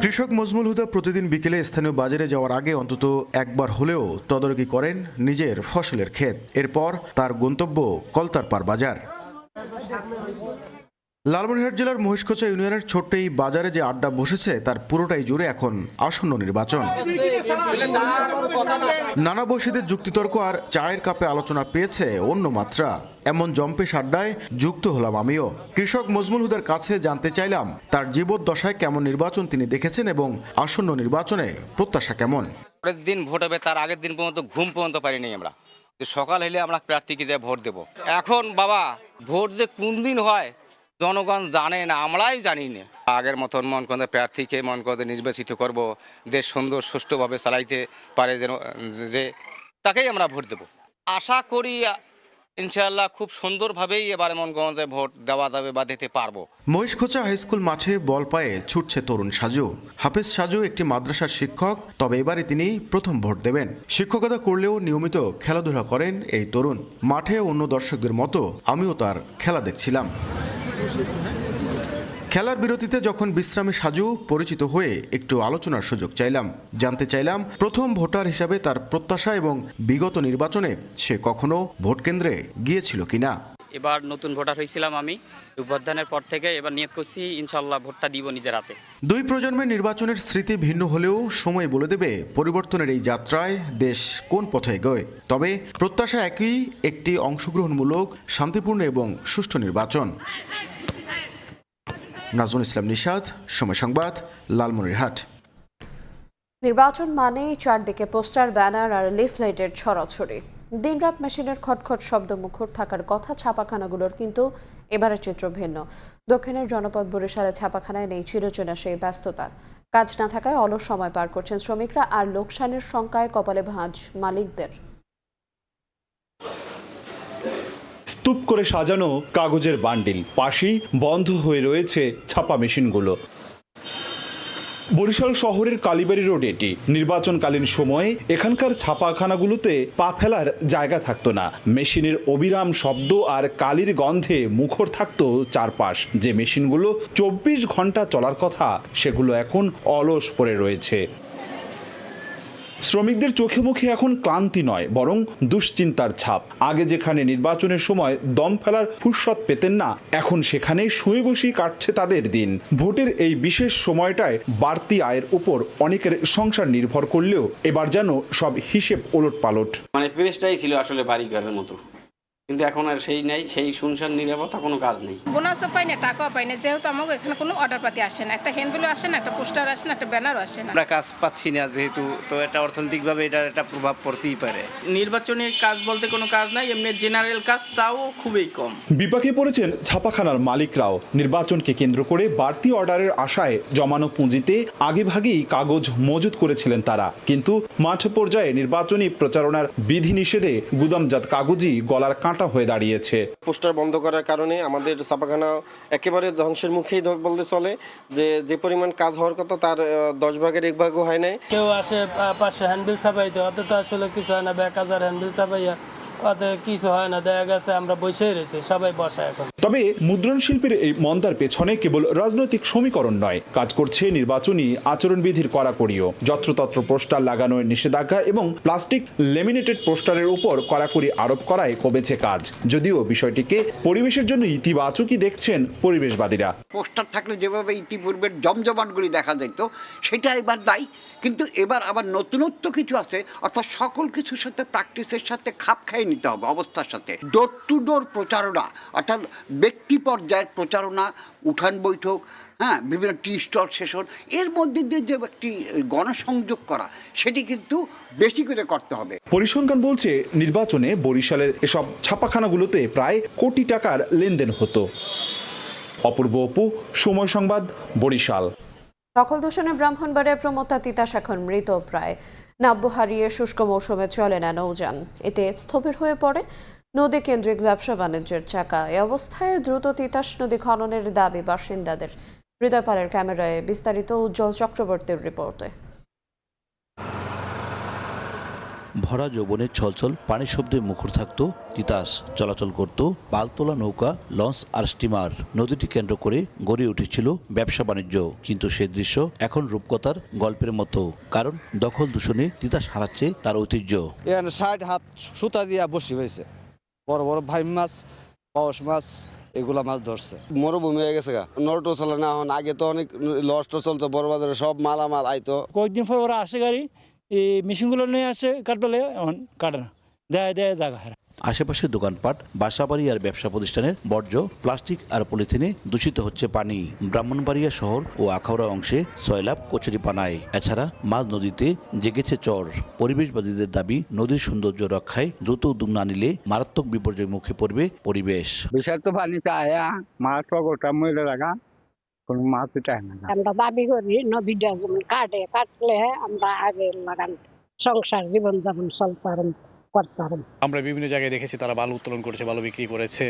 কৃষক মজমুল হুদা প্রতিদিন বিকেলে স্থানীয় বাজারে যাওয়ার আগে অন্তত একবার হলেও তদারকি করেন নিজের ফসলের ক্ষেত। এরপর তার গন্তব্য কলতারপাড় বাজার। লালমনিরহাট জেলার মহিষখোচা ইউনিয়নের ছোট্ট এই বাজারে যে আড্ডা বসেছে তার পুরোটাই জুড়ে এখন আসন্ন নির্বাচন। নানা বয়সীদের যুক্তিতর্ক আর চায়ের কাপে আলোচনা পেয়েছে অন্য মাত্রা। এমন জম্পেশ আড্ডায় যুক্ত হলাম আমিও। কৃষক মজমুল হুদার কাছে জানতে চাইলাম তার জীবদ্দশায় কেমন নির্বাচন তিনি দেখেছেন এবং আসন্ন নির্বাচনে প্রত্যাশা কেমন। পরের দিন ভোট হবে, তার আগের দিন পর্যন্ত ঘুম পর্যন্ত পারিনি আমরা। সকাল হলে আমরা প্রার্থীকে যে ভোট দেব। এখন বাবা ভোট যে কোন দিন হয় জনগণ জানে না, আমরাই জানি না। আগের মতন মন করে প্রার্থীকে মন করে নির্বাচিত করব, দেশ সুন্দর সুষ্ঠুভাবে চালাইতে পারে যেন, যে তাকেই আমরা ভোট দেব। আশা করি ইনশাআল্লাহ খুব সুন্দরভাবেই এবারে মন করে ভোট দেওয়া যাবে বা দিতে পারবো। মহিষখোচা হাইস্কুল মাঠে বল পায়ে ছুটছে তরুণ সাজু। হাফেজ সাজু একটি মাদ্রাসার শিক্ষক, তবে এবারে তিনি প্রথম ভোট দেবেন। শিক্ষকতা করলেও নিয়মিত খেলাধুলা করেন এই তরুণ। মাঠে অন্য দর্শকদের মতো আমিও তার খেলা দেখছিলাম। খেলার বিরতিতে যখন বিশ্রামে সাজু পরিচিত হয়ে একটু আলোচনার সুযোগ চাইলাম। জানতে চাইলাম প্রথম ভোটার হিসাবে তার প্রত্যাশা এবং বিগত নির্বাচনে সে কখনো ভোট কেন্দ্রে গিয়েছিল কিনা। এবার নতুন ভোটার হয়েছিলাম আমি। অভ্যুত্থানের পর থেকে এবার নিয়ত করছি ইনশাআল্লাহ ভোটটা দিব নিজের হাতে। দুই প্রজন্মের নির্বাচনের স্মৃতি ভিন্ন হলেও সময় বলে দেবে পরিবর্তনের এই যাত্রায় দেশ কোন পথে এগোয়। তবে প্রত্যাশা একই, একটি অংশগ্রহণমূলক, শান্তিপূর্ণ এবং সুষ্ঠু নির্বাচন। নাজমুল ইসলাম নিশাত, সময় সংবাদ, লালমনিরহাট। নির্বাচন মানেই চারদিকে পোস্টার, ব্যানার আর লিফলেটের ছড়াছড়ি। দিনরাত মেশিনের খটখট শব্দ মুখর থাকার কথা ছাপাখানাগুলোর, কিন্তু এবারের চিত্র ভিন্ন। দক্ষিণের জনপদ বরিশালে ছাপাখানায় নেই চিরচেনা সেই ব্যস্ততা। কাজ না থাকায় অলস সময় পার করছেন শ্রমিকরা, আর লোকসানের শঙ্কায় কপালে ভাঁজ মালিকদের। স্তূপ করে সাজানো কাগজের বান্ডিল, পাশেই বন্ধ হয়ে রয়েছে ছাপা মেশিনগুলো। বরিশাল শহরের কালীবাড়ি রোড এটি। নির্বাচনকালীন সময়ে এখানকার ছাপাখানাগুলোতে পা ফেলার জায়গা থাকতো না। মেশিনের অবিরাম শব্দ আর কালির গন্ধে মুখর থাকতো চারপাশ। যে মেশিনগুলো 24 ঘন্টা চলার কথা সেগুলো এখন অলস পড়ে রয়েছে। শ্রমিকদের চোখে মুখে এখন ক্লান্তি নয়, বরং দুশ্চিন্তার ছাপ। আগে যেখানে নির্বাচনের সময় দম ফেলার ফুরসত পেতেন না, এখন সেখানে শুয়ে বসেই কাটছে তাদের দিন। ভোটের এই বিশেষ সময়টায় বাড়তি আয়ের উপর অনেকের সংসার নির্ভর করলেও এবার যেন সব হিসেব ওলটপালট। মানে পরিবেশটাই ছিল আসলে বাড়িঘরের মতো, কিন্তু এখন আর সেই নাই, সেই শুনশান নিরাপত্তা কোনো কাজ নেই। বোনাসও পাই না, টাকাও পাই না, যেহেতু আমাকে এখানে কোনো অর্ডার পাতি আসে না। একটা হ্যান্ডবিলও আসে না, একটা পোস্টার আসে না, একটা ব্যানারও আসে না। আমরা কাজ পাচ্ছি না যেহেতু, তো এটা অর্থনৈতিকভাবে এটার একটা প্রভাব পড়তেই পারে। নির্বাচনের কাজ বলতে কোনো কাজ নাই, এমনি জেনারেল কাজ তাও খুবই কম। বিপাকে পড়েছেন ছাপাখানার মালিকরাও। নির্বাচনকে কেন্দ্র করে বাড়তি অর্ডারের আশায় জমানো পুঁজিতে আগেভাগেই কাগজ মজুত করেছিলেন তারা, কিন্তু মাঠ পর্যায়ে নির্বাচনী প্রচারণার বিধিনিষেধে গুদামজাত কাগজই গলার কাঁটা হয়ে দাঁড়িয়েছে। পোস্টার বন্ধ করার কারণে আমাদের ছাপাখানা একেবারে ধ্বংসের মুখেই বলতে চলে। যে পরিমাণ কাজ হওয়ার কথা তার 10 ভাগের 1 ভাগও হয় নাই। কেউ আসে 500 হ্যান্ডবিল ছাপাইতে, অত তো আসলে কিছু হয় না। 1000 হ্যান্ডবিল ছাপাইয়া অত কিছু হয় না, দেখা গেছে আমরা বসেই রয়েছি, সবাই বসা এখন। তবে মুদ্রণ শিল্পের এই মন্দার পেছনে কেবল রাজনৈতিক সমীকরণ নয়, কাজ করছে নির্বাচনী আচরণবিধির কড়াকড়িও। যত্রতত্র পোস্টার লাগানোর নিষেধাজ্ঞা এবং প্লাস্টিক লেমিনেটেড পোস্টারের উপর কড়াকড়ি আরোপ করায় কমেছে কাজ, যদিও বিষয়টিকে পরিবেশের জন্য ইতিবাচকই দেখছেন পরিবেশবাদীরা। পোস্টার থাকলে যেভাবে ইতিপূর্বের জমজমাটগুলি দেখা যেত সেটা এবার নাই, কিন্তু এবার আবার নতুনত্ব কিছু আছে, অর্থাৎ সকল কিছুর সাথে প্র্যাকটিসের সাথে খাপ খাইয়ে নিতে হবে অবস্থার সাথে। ডোর টু ডোর প্রচারণা, অর্থাৎ ব্যক্তি পর্যায়ের প্রচারণা, উঠান বৈঠক, বিভিন্ন টি স্টল সেশন, এর মধ্যে দিয়ে যে একটি গণসংযোগ করা সেটি কিন্তু বেশি করে করতে হবে। পরিসংখ্যান বলছে নির্বাচনে বরিশালের এসব ছাপাখানাগুলোতে প্রায় কোটি টাকার লেনদেন হতো। অপূর্ব অপু, সময় সংবাদ, বরিশাল। দখল দূষণে ব্রাহ্মণবাড়িয়ার প্রমত্তা তিতাস এখন মৃত প্রায়। নাব্য হারিয়ে শুষ্ক মৌসুমে চলে না নৌযান, এতে স্থবির হয়ে পড়ে নদী কেন্দ্রিক ব্যবসা বাণিজ্যের চাকা। এ অবস্থায় দ্রুত তিতাস নদী খননের দাবি বাসিন্দাদের। হৃদয়পালের ক্যামেরায় বিস্তারিত উজ্জ্বল চক্রবর্তীর রিপোর্টে। ভরা যৌবনের ছলছল পানির শব্দে মুখর থাকত তিতাস। চলাচল করত পালতোলা নৌকা, লঞ্চ আর স্টিমার। নদীটি কেন্দ্র করে গড়ে উঠেছিল ব্যবসা বাণিজ্য, কিন্তু সে দৃশ্য এখন রূপকথার গল্পের মতো। কারণ দখল দূষণে তিতাস হারাচ্ছে তার ঐতিহ্য। এখানে 60 হাত সুতা দিয়া বসি হয়েছে, বড় বড় ভাই মাছ, পাওস মাছ, এগুলা মাছ ধরছে। মরুভূমি হয়ে গেছে, নটো চলে না। আগে তো অনেক লস্ট চলতো, বড় বাজারে সব মালামাল আইতো। কয়েকদিন পর ওরা আসে, গাড়ি এই মেশিনগুলো নিয়ে আসে, কাটলে কাটে না, দেয় দেয় জায়গা হারা। আশেপাশের দোকানপাট, বাসাবাড়ি আর ব্যবসা প্রতিষ্ঠানের বর্জ্য, প্লাস্টিক আর পলিথিনে দূষিত হচ্ছে পানি। ব্রাহ্মণবাড়িয়া শহর ও আখাউড়া অংশে সয়লাব কচুরিপানায়। এছাড়া মাঝ নদীতে জেগেছে চর। পরিবেশবাদীদের দাবি, নদীর সৌন্দর্য রক্ষায় দ্রুত উদ্যোগ না নিলে মারাত্মক বিপর্যয়ের মুখে পড়বে পরিবেশ। বিষাক্ত পানিতে আয়া মাছ পকড়টা মরে লাগা, কোনো মাছ চায় না। আমরা দাবি করি নদীটা যেমন কাটলে আমরা আগে লাগান সংসার জীবনযাপন চলতে আমরা বিভিন্ন জায়গায় দেখেছি তারা বালু উত্তোলন করেছে, বালু বিক্রি করেছে,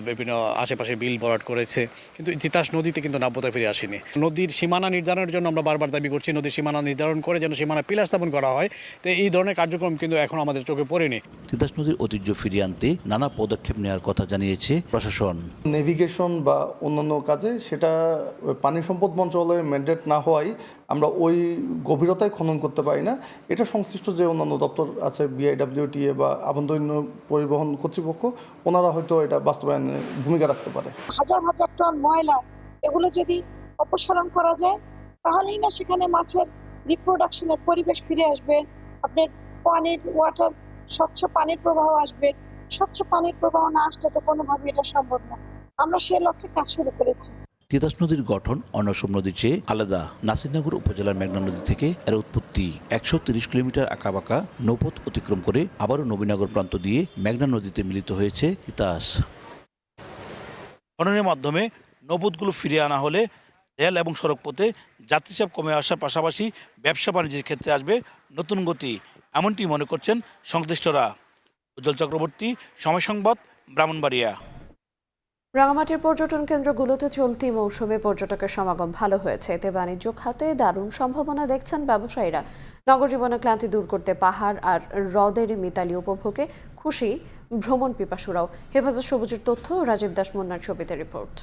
বিভিন্ন আশেপাশে বিল ভরাট করেছে, কিন্তু তিতাস নদীতে কিন্তু নাব্যতা ফিরে আসেনি। নদীর সীমানা নির্ধারণের জন্য আমরা বারবার দাবি করছি, নদীর সীমানা নির্ধারণ করে যেন সীমানা পিলার স্থাপন করা হয়। তো এই ধরনের কার্যক্রম কিন্তু এখন আমাদের চোখে পড়েনি। তিতাস নদীর ঐতিহ্য ফিরিয়ে আনতে নানা পদক্ষেপ নেওয়ার কথা জানিয়েছে প্রশাসন। নেভিগেশন বা অন্যান্য কাজে সেটা পানি সম্পদ মন্ত্রণালয়ের ম্যান্ডেট না হওয়ায় আমরা ওই গভীরতায় খনন করতে পারি না। এটা সংশ্লিষ্ট যে অন্যান্য দপ্তর আছে, BIWTA বা আভ্যন্তরীণ পরিবহন কর্তৃপক্ষ, ওনারা হয়তো এটা বাস্তবায়নে ভূমিকা রাখতে পারে। হাজার হাজার টন ময়লা এগুলো যদি অপসারণ করা যায় তাহলেই না সেখানে মাছের রিপ্রোডাকশনের পরিবেশ ফিরে আসবে, আপনার পানির ওয়াটার স্বচ্ছ পানির প্রবাহ আসবে। স্বচ্ছ পানির প্রবাহ না আসলে তো কোনোভাবে এটা সম্ভব না। আমরা সেই লক্ষ্যে কাজ শুরু করেছি। তিতাস নদীর গঠন অন্য সব নদীর চেয়ে আলাদা। নাসিরনগর উপজেলার মেঘনা নদী থেকে এর উৎপত্তি। 130 কিলোমিটার আঁকাবাঁকা নৌপথ অতিক্রম করে আবারও নবীনগর প্রান্ত দিয়ে মেঘনা নদীতে মিলিত হয়েছে তিতাস। খননের মাধ্যমে নৌপথগুলো ফিরিয়ে আনা হলে রেল এবং সড়ক পথে যাত্রীচাপ কমে আসার পাশাপাশি ব্যবসা বাণিজ্যের ক্ষেত্রে আসবে নতুন গতি, এমনটি মনে করছেন সংশ্লিষ্টরা। উজ্জ্বল চক্রবর্তী, সময় সংবাদ, ব্রাহ্মণবাড়িয়া। রাঙামাটির পর্যটন কেন্দ্রগুলোতে চলতি মৌসুমে পর্যটকের সমাগম ভালো হয়েছে, এতে বাণিজ্য খাতে দারুণ সম্ভাবনা দেখছেন ব্যবসায়ীরা। নগর জীবনে ক্লান্তি দূর করতে পাহাড় আর হ্রদের মিতালি উপভোগে খুশি ভ্রমণ পিপাসুরাও। হেফাজত সবুজের তথ্য, রাজীব দাস মুন্নার ছবিতে রিপোর্ট।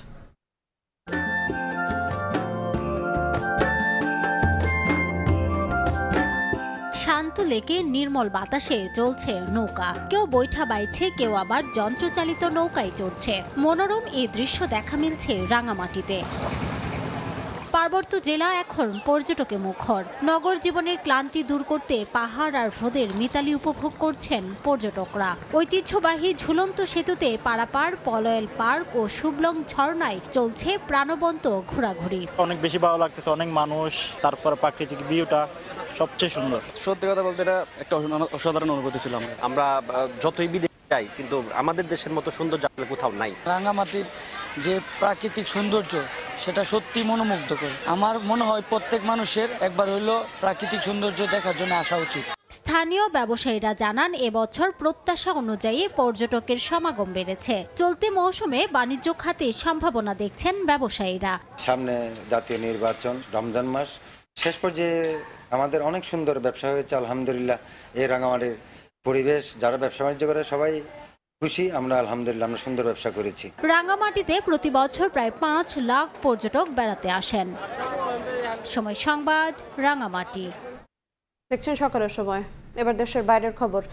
শান্ত লেকে নির্মল বাতাসে চলছে নৌকা, কেউ বৈঠা বাইছে, কেউ আবার যন্ত্রচালিত নৌকায় চড়ছে। মনোরম এই দৃশ্য দেখা মিলছে রাঙামাটিতে। পার্বত্য জেলা এখন পর্যটকে মুখর। নগর জীবনের ক্লান্তি দূর করতে পাহাড় আর হ্রদের মিতালি উপভোগ করছেন পর্যটকরা। ঐতিহ্যবাহী ঝুলন্ত সেতুতে পারাপার, পলয়েল পার্ক ও শুভলং ঝর্ণায় চলছে প্রাণবন্ত ঘোরাঘুরি। অনেক বেশি ভালো লাগতেছে, অনেক মানুষ, তারপর প্রাকৃতিক ভিউটা সবচেয়ে সুন্দর। সত্যি কথা বলতে এটা একটা অসাধারণ অনুভূতি ছিল। আমরা যতই বিদেশে যাই, কিন্তু আমাদের দেশের মতো সুন্দর জায়গা কোথাও নাই। রাঙামাটির যে প্রাকৃতিক সৌন্দর্য সেটা সত্যি মনোমুগ্ধকর। আমার মনে হয় প্রত্যেক মানুষের একবার হইলো প্রাকৃতিক সৌন্দর্য দেখার জন্য আসা উচিত। স্থানীয় ব্যবসায়ীরা জানান, এবছর প্রত্যাশা অনুযায়ী পর্যটকের সমাগম বেড়েছে। চলতি মৌসুমে বাণিজ্য খাতে সম্ভাবনা দেখছেন ব্যবসায়ীরা। সামনে জাতীয় নির্বাচন, রমজান মাস, শেষ পর্যায়ে আমাদের অনেক সুন্দর ব্যবসা হয়েছে আলহামদুলিল্লাহ। এই রাঙামাটির পরিবেশ, যারা ব্যবসা বাণিজ্য করে সবাই খুশি আমরা, আলহামদুলিল্লাহ আমরা সুন্দর ব্যবসা করেছি। রাঙ্গামাটিতে প্রতি বছর প্রায় 5 লাখ পর্যটক বেড়াতে আসেন। সময় সংবাদ, রাঙ্গামাটি। দেখছেন সকালের সময়। এবার দেশের বাইরের খবর।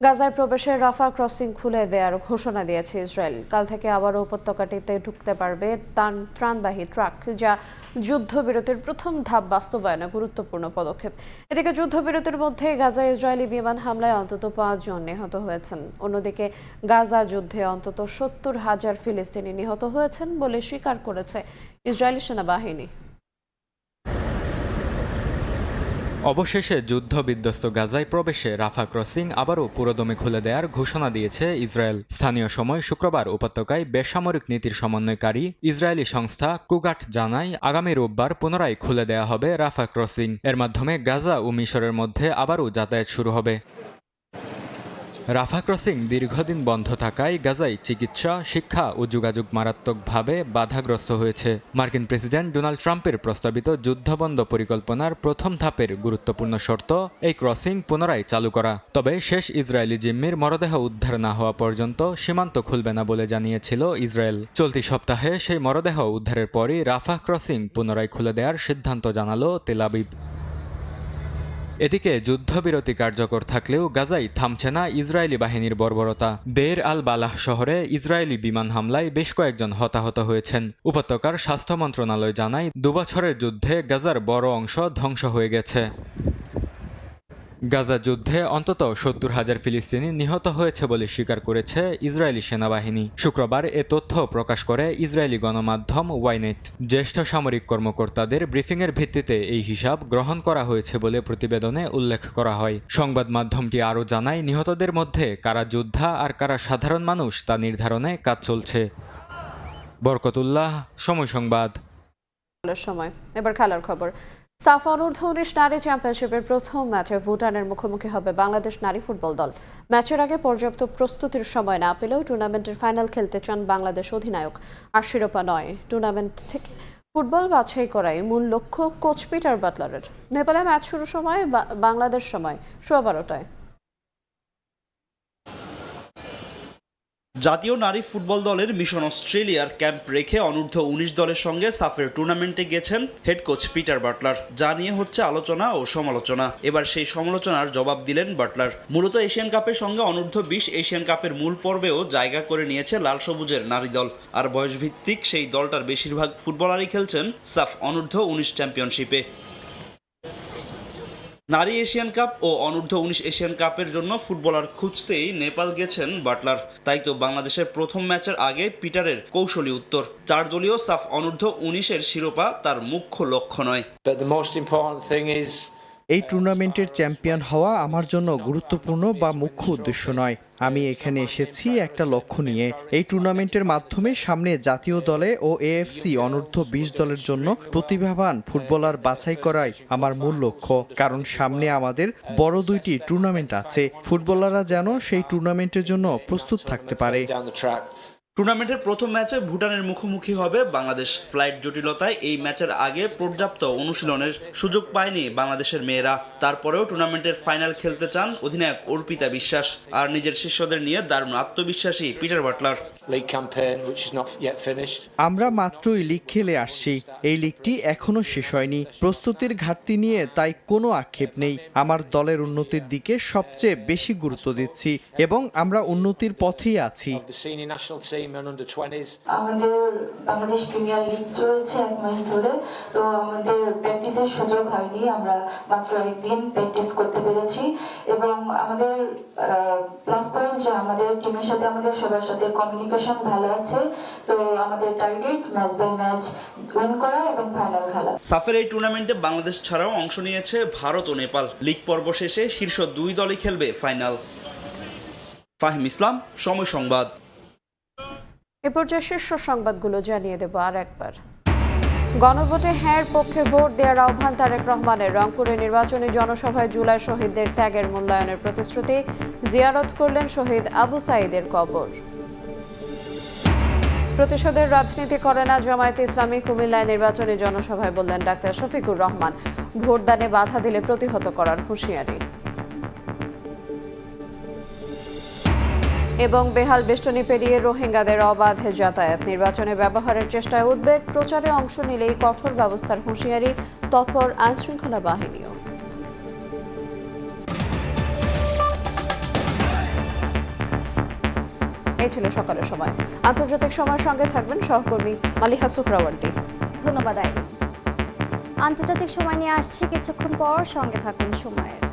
গাজায় প্রবেশের রাফা ক্রসিং খুলে দেওয়ার ঘোষণা দিয়েছে ইসরায়েল। কাল থেকে আবারও উপত্যকাটিতে ঢুকতে পারবে ত্রাণবাহী ট্রাক, যা যুদ্ধবিরতির প্রথম ধাপ বাস্তবায়নে গুরুত্বপূর্ণ পদক্ষেপ। এদিকে যুদ্ধবিরতির মধ্যে গাজায় ইসরায়েলি বিমান হামলায় অন্তত 5 জন নিহত হয়েছেন। অন্যদিকে গাজা যুদ্ধে অন্তত 70,000 ফিলিস্তিনি নিহত হয়েছেন বলে স্বীকার করেছে ইসরায়েলি সেনাবাহিনী। অবশেষে যুদ্ধ বিধ্বস্ত গাজায় প্রবেশে রাফা ক্রসিং আবারও পুরোদমে খুলে দেওয়ার ঘোষণা দিয়েছে ইসরায়েল। স্থানীয় সময় শুক্রবার উপত্যকায় বেসামরিক নীতির সমন্বয়কারী ইসরায়েলি সংস্থা কুগাট জানায়, আগামী রোববার পুনরায় খুলে দেওয়া হবে রাফা ক্রসিং। এর মাধ্যমে গাজা ও মিশরের মধ্যে আবারও যাতায়াত শুরু হবে। রাফা ক্রসিং দীর্ঘদিন বন্ধ থাকায় গাজায় চিকিৎসা, শিক্ষা ও যোগাযোগ মারাত্মকভাবে বাধাগ্রস্ত হয়েছে। মার্কিন প্রেসিডেন্ট ডোনাল্ড ট্রাম্পের প্রস্তাবিত যুদ্ধবন্ধ পরিকল্পনার প্রথম ধাপের গুরুত্বপূর্ণ শর্ত এই ক্রসিং পুনরায় চালু করা। তবে শেষ ইসরায়েলি জিম্মির মরদেহ উদ্ধার না হওয়া পর্যন্ত সীমান্ত খুলবে না বলে জানিয়েছিল ইসরায়েল। চলতি সপ্তাহে সেই মরদেহ উদ্ধারের পরই রাফা ক্রসিং পুনরায় খুলে দেওয়ার সিদ্ধান্ত জানালো তেল আবিব। এদিকে যুদ্ধবিরতি কার্যকর থাকলেও গাজায় থামছে না ইসরায়েলি বাহিনীর বর্বরতা। দের আল বালাহ শহরে ইসরায়েলি বিমান হামলায় বেশ কয়েকজন হতাহত হয়েছেন। উপত্যকার স্বাস্থ্য মন্ত্রণালয় জানায়, 2 বছরের যুদ্ধে গাজার বড় অংশ ধ্বংস হয়ে গেছে। গাজা যুদ্ধে অন্তত 70,000 ফিলিস্তিনি নিহত হয়েছে বলে স্বীকার করেছে ইসরায়েলি সেনাবাহিনী। শুক্রবার এ তথ্য প্রকাশ করে ইসরায়েলি গণমাধ্যম ওয়াইনেট। জ্যেষ্ঠ সামরিক কর্মকর্তাদের ব্রিফিংয়ের ভিত্তিতে এই হিসাব গ্রহণ করা হয়েছে বলে প্রতিবেদনে উল্লেখ করা হয়। সংবাদ মাধ্যমটি আরও জানায়, নিহতদের মধ্যে কারা যোদ্ধা আর কারা সাধারণ মানুষ তা নির্ধারণে কাজ চলছে। বরকতুল্লাহ, সময় সংবাদ। এবার খেলার খবর। সাফ অনূর্ধ্ব-19 নারী চ্যাম্পিয়নশিপের প্রথম ম্যাচে ভুটানের মুখোমুখি হবে বাংলাদেশ নারী ফুটবল দল। ম্যাচের আগে পর্যাপ্ত প্রস্তুতির সময় না পেলেও টুর্নামেন্টের ফাইনাল খেলতে চান বাংলাদেশ অধিনায়ক। আর শিরোপা নয়, টুর্নামেন্ট থেকে ফুটবল বাছাই করাই মূল লক্ষ্য কোচ পিটার বাটলারের। নেপালে ম্যাচ শুরুর সময় বাংলাদেশ সময় 12:15টায়। জাতীয় নারী ফুটবল দলের মিশন অস্ট্রেলিয়ার ক্যাম্প রেখে অনূর্ধ্ব-19 দলের সঙ্গে সাফের টুর্নামেন্টে গেছেন হেড কোচ পিটার বাটলার। যা নিয়ে হচ্ছে আলোচনা ও সমালোচনা। এবার সেই সমালোচনার জবাব দিলেন বাটলার। মূলত এশিয়ান কাপের সঙ্গে অনূর্ধ্ব-20 এশিয়ান কাপের মূল পর্বেও জায়গা করে নিয়েছে লাল সবুজের নারী দল। আর বয়সভিত্তিক সেই দলটার বেশিরভাগ ফুটবলারই খেলছেন সাফ অনূর্ধ্ব-19 চ্যাম্পিয়নশিপে। নারী এশিয়ান কাপ ও অনূর্ধ্ব-19 এশিয়ান কাপের জন্য ফুটবলার খুঁজতেই নেপাল গেছেন বাটলার। তাই তো বাংলাদেশের প্রথম ম্যাচের আগে পিটারের কৌশলী উত্তর, 4 দলীয় সাফ অনূর্ধ্ব-19-এর শিরোপা তার মুখ্য লক্ষ্য নয়। এই টুর্নামেন্টের চ্যাম্পিয়ন হওয়া আমার জন্য গুরুত্বপূর্ণ বা মুখ্য উদ্দেশ্য নয়। আমি এখানে এসেছি একটা লক্ষ্য নিয়ে। এই টুর্নামেন্টের মাধ্যমে সামনে জাতীয় দলে ও এএফসি অনূর্ধ্ব-20 দলের জন্য প্রতিভাবান ফুটবলার বাছাই করাই আমার মূল লক্ষ্য। কারণ সামনে আমাদের বড় 2টি টুর্নামেন্ট আছে। ফুটবলাররা যেন সেই টুর্নামেন্টের জন্য প্রস্তুত থাকতে পারে। টুর্নামেন্টের প্রথম ম্যাচে ভুটানের মুখোমুখি হবে বাংলাদেশ। ফ্লাইট জটিলতায় এই ম্যাচের আগে পর্যাপ্ত অনুশীলনের সুযোগ পায়নি বাংলাদেশের মেয়েরা। তারপরেও টুর্নামেন্টের ফাইনাল খেলতে চান অধিনায়ক অর্পিতা বিশ্বাস। আর নিজের শিষ্যদের নিয়ে দারুণ আত্মবিশ্বাসী পিটার বাটলার। আমরা মাত্রই লিগ খেলে আসছি। এই লিগটি এখনো শেষ হয়নি। প্রস্তুতির ঘাটতি নিয়ে তাই কোনো আক্ষেপ নেই। আমার দলের উন্নতির দিকে সবচেয়ে বেশি গুরুত্ব দিচ্ছি এবং আমরা উন্নতির পথেই আছি। আমাদের বাংলাদেশ প্রিমিয়ার লিগ চলছে 1 মাস ধরে, তো আমাদের প্র্যাকটিসের সুযোগ হয়নি। আমরা মাত্র একদিন প্র্যাকটিস করতে পেরেছি এবং আমাদের প্লাস পয়েন্ট যে আমাদের টিমের সাথে আমাদের সবার সাথে কমিউনিকেশন ভালো আছে। তো আমাদের target match by match win করা এবং ফাইনাল খেলা। সাফের এই টুর্নামেন্টে বাংলাদেশ ছাড়াও অংশ নিয়েছে ভারত ও নেপাল। লিগ পর্ব শেষে শীর্ষ 2 দলই খেলবে ফাইনাল। ফাহিম ইসলাম, সময় সংবাদ। এ পর্যায়ে শীর্ষ সংবাদগুলো জানিয়ে দেব আর একবার। গণভোটে হ্যাঁর পক্ষে ভোট দেওয়ার আহ্বান তারেক রহমানের। রংপুরে নির্বাচনী জনসভায় জুলাই শহীদদের ত্যাগের মূল্যায়নের প্রতিশ্রুতি। জিয়ারত করলেন শহীদ আবু সাঈদের কবর। প্রতিশোধের রাজনীতি করে না জামায়াতে ইসলামী। কুমিল্লায় নির্বাচনী জনসভায় বললেন ডাক্তার শফিকুর রহমান। ভোটদানে বাধা দিলে প্রতিহত করার হুঁশিয়ারি। এবং বেহাল বেষ্টনী পেরিয়ে রোহিঙ্গাদের অবাধে যাতায়াত, নির্বাচনে ব্যবহারের চেষ্টায় উদ্বেগ, প্রচারে অংশ নিলেই কঠোর ব্যবস্থার হুঁশিয়ারি, তৎপর আইনশৃঙ্খলা বাহিনীও। এই ছিল সকালের সময়। আন্তর্জাতিক সময়ের সঙ্গে থাকবেন সহকর্মী মালিহা সুহরাওয়ার্দী। ধন্যবাদ আইরিন। আন্তর্জাতিক সময় নিয়ে আসছি কিছুক্ষণ পর, সঙ্গে থাকুন সময়ের।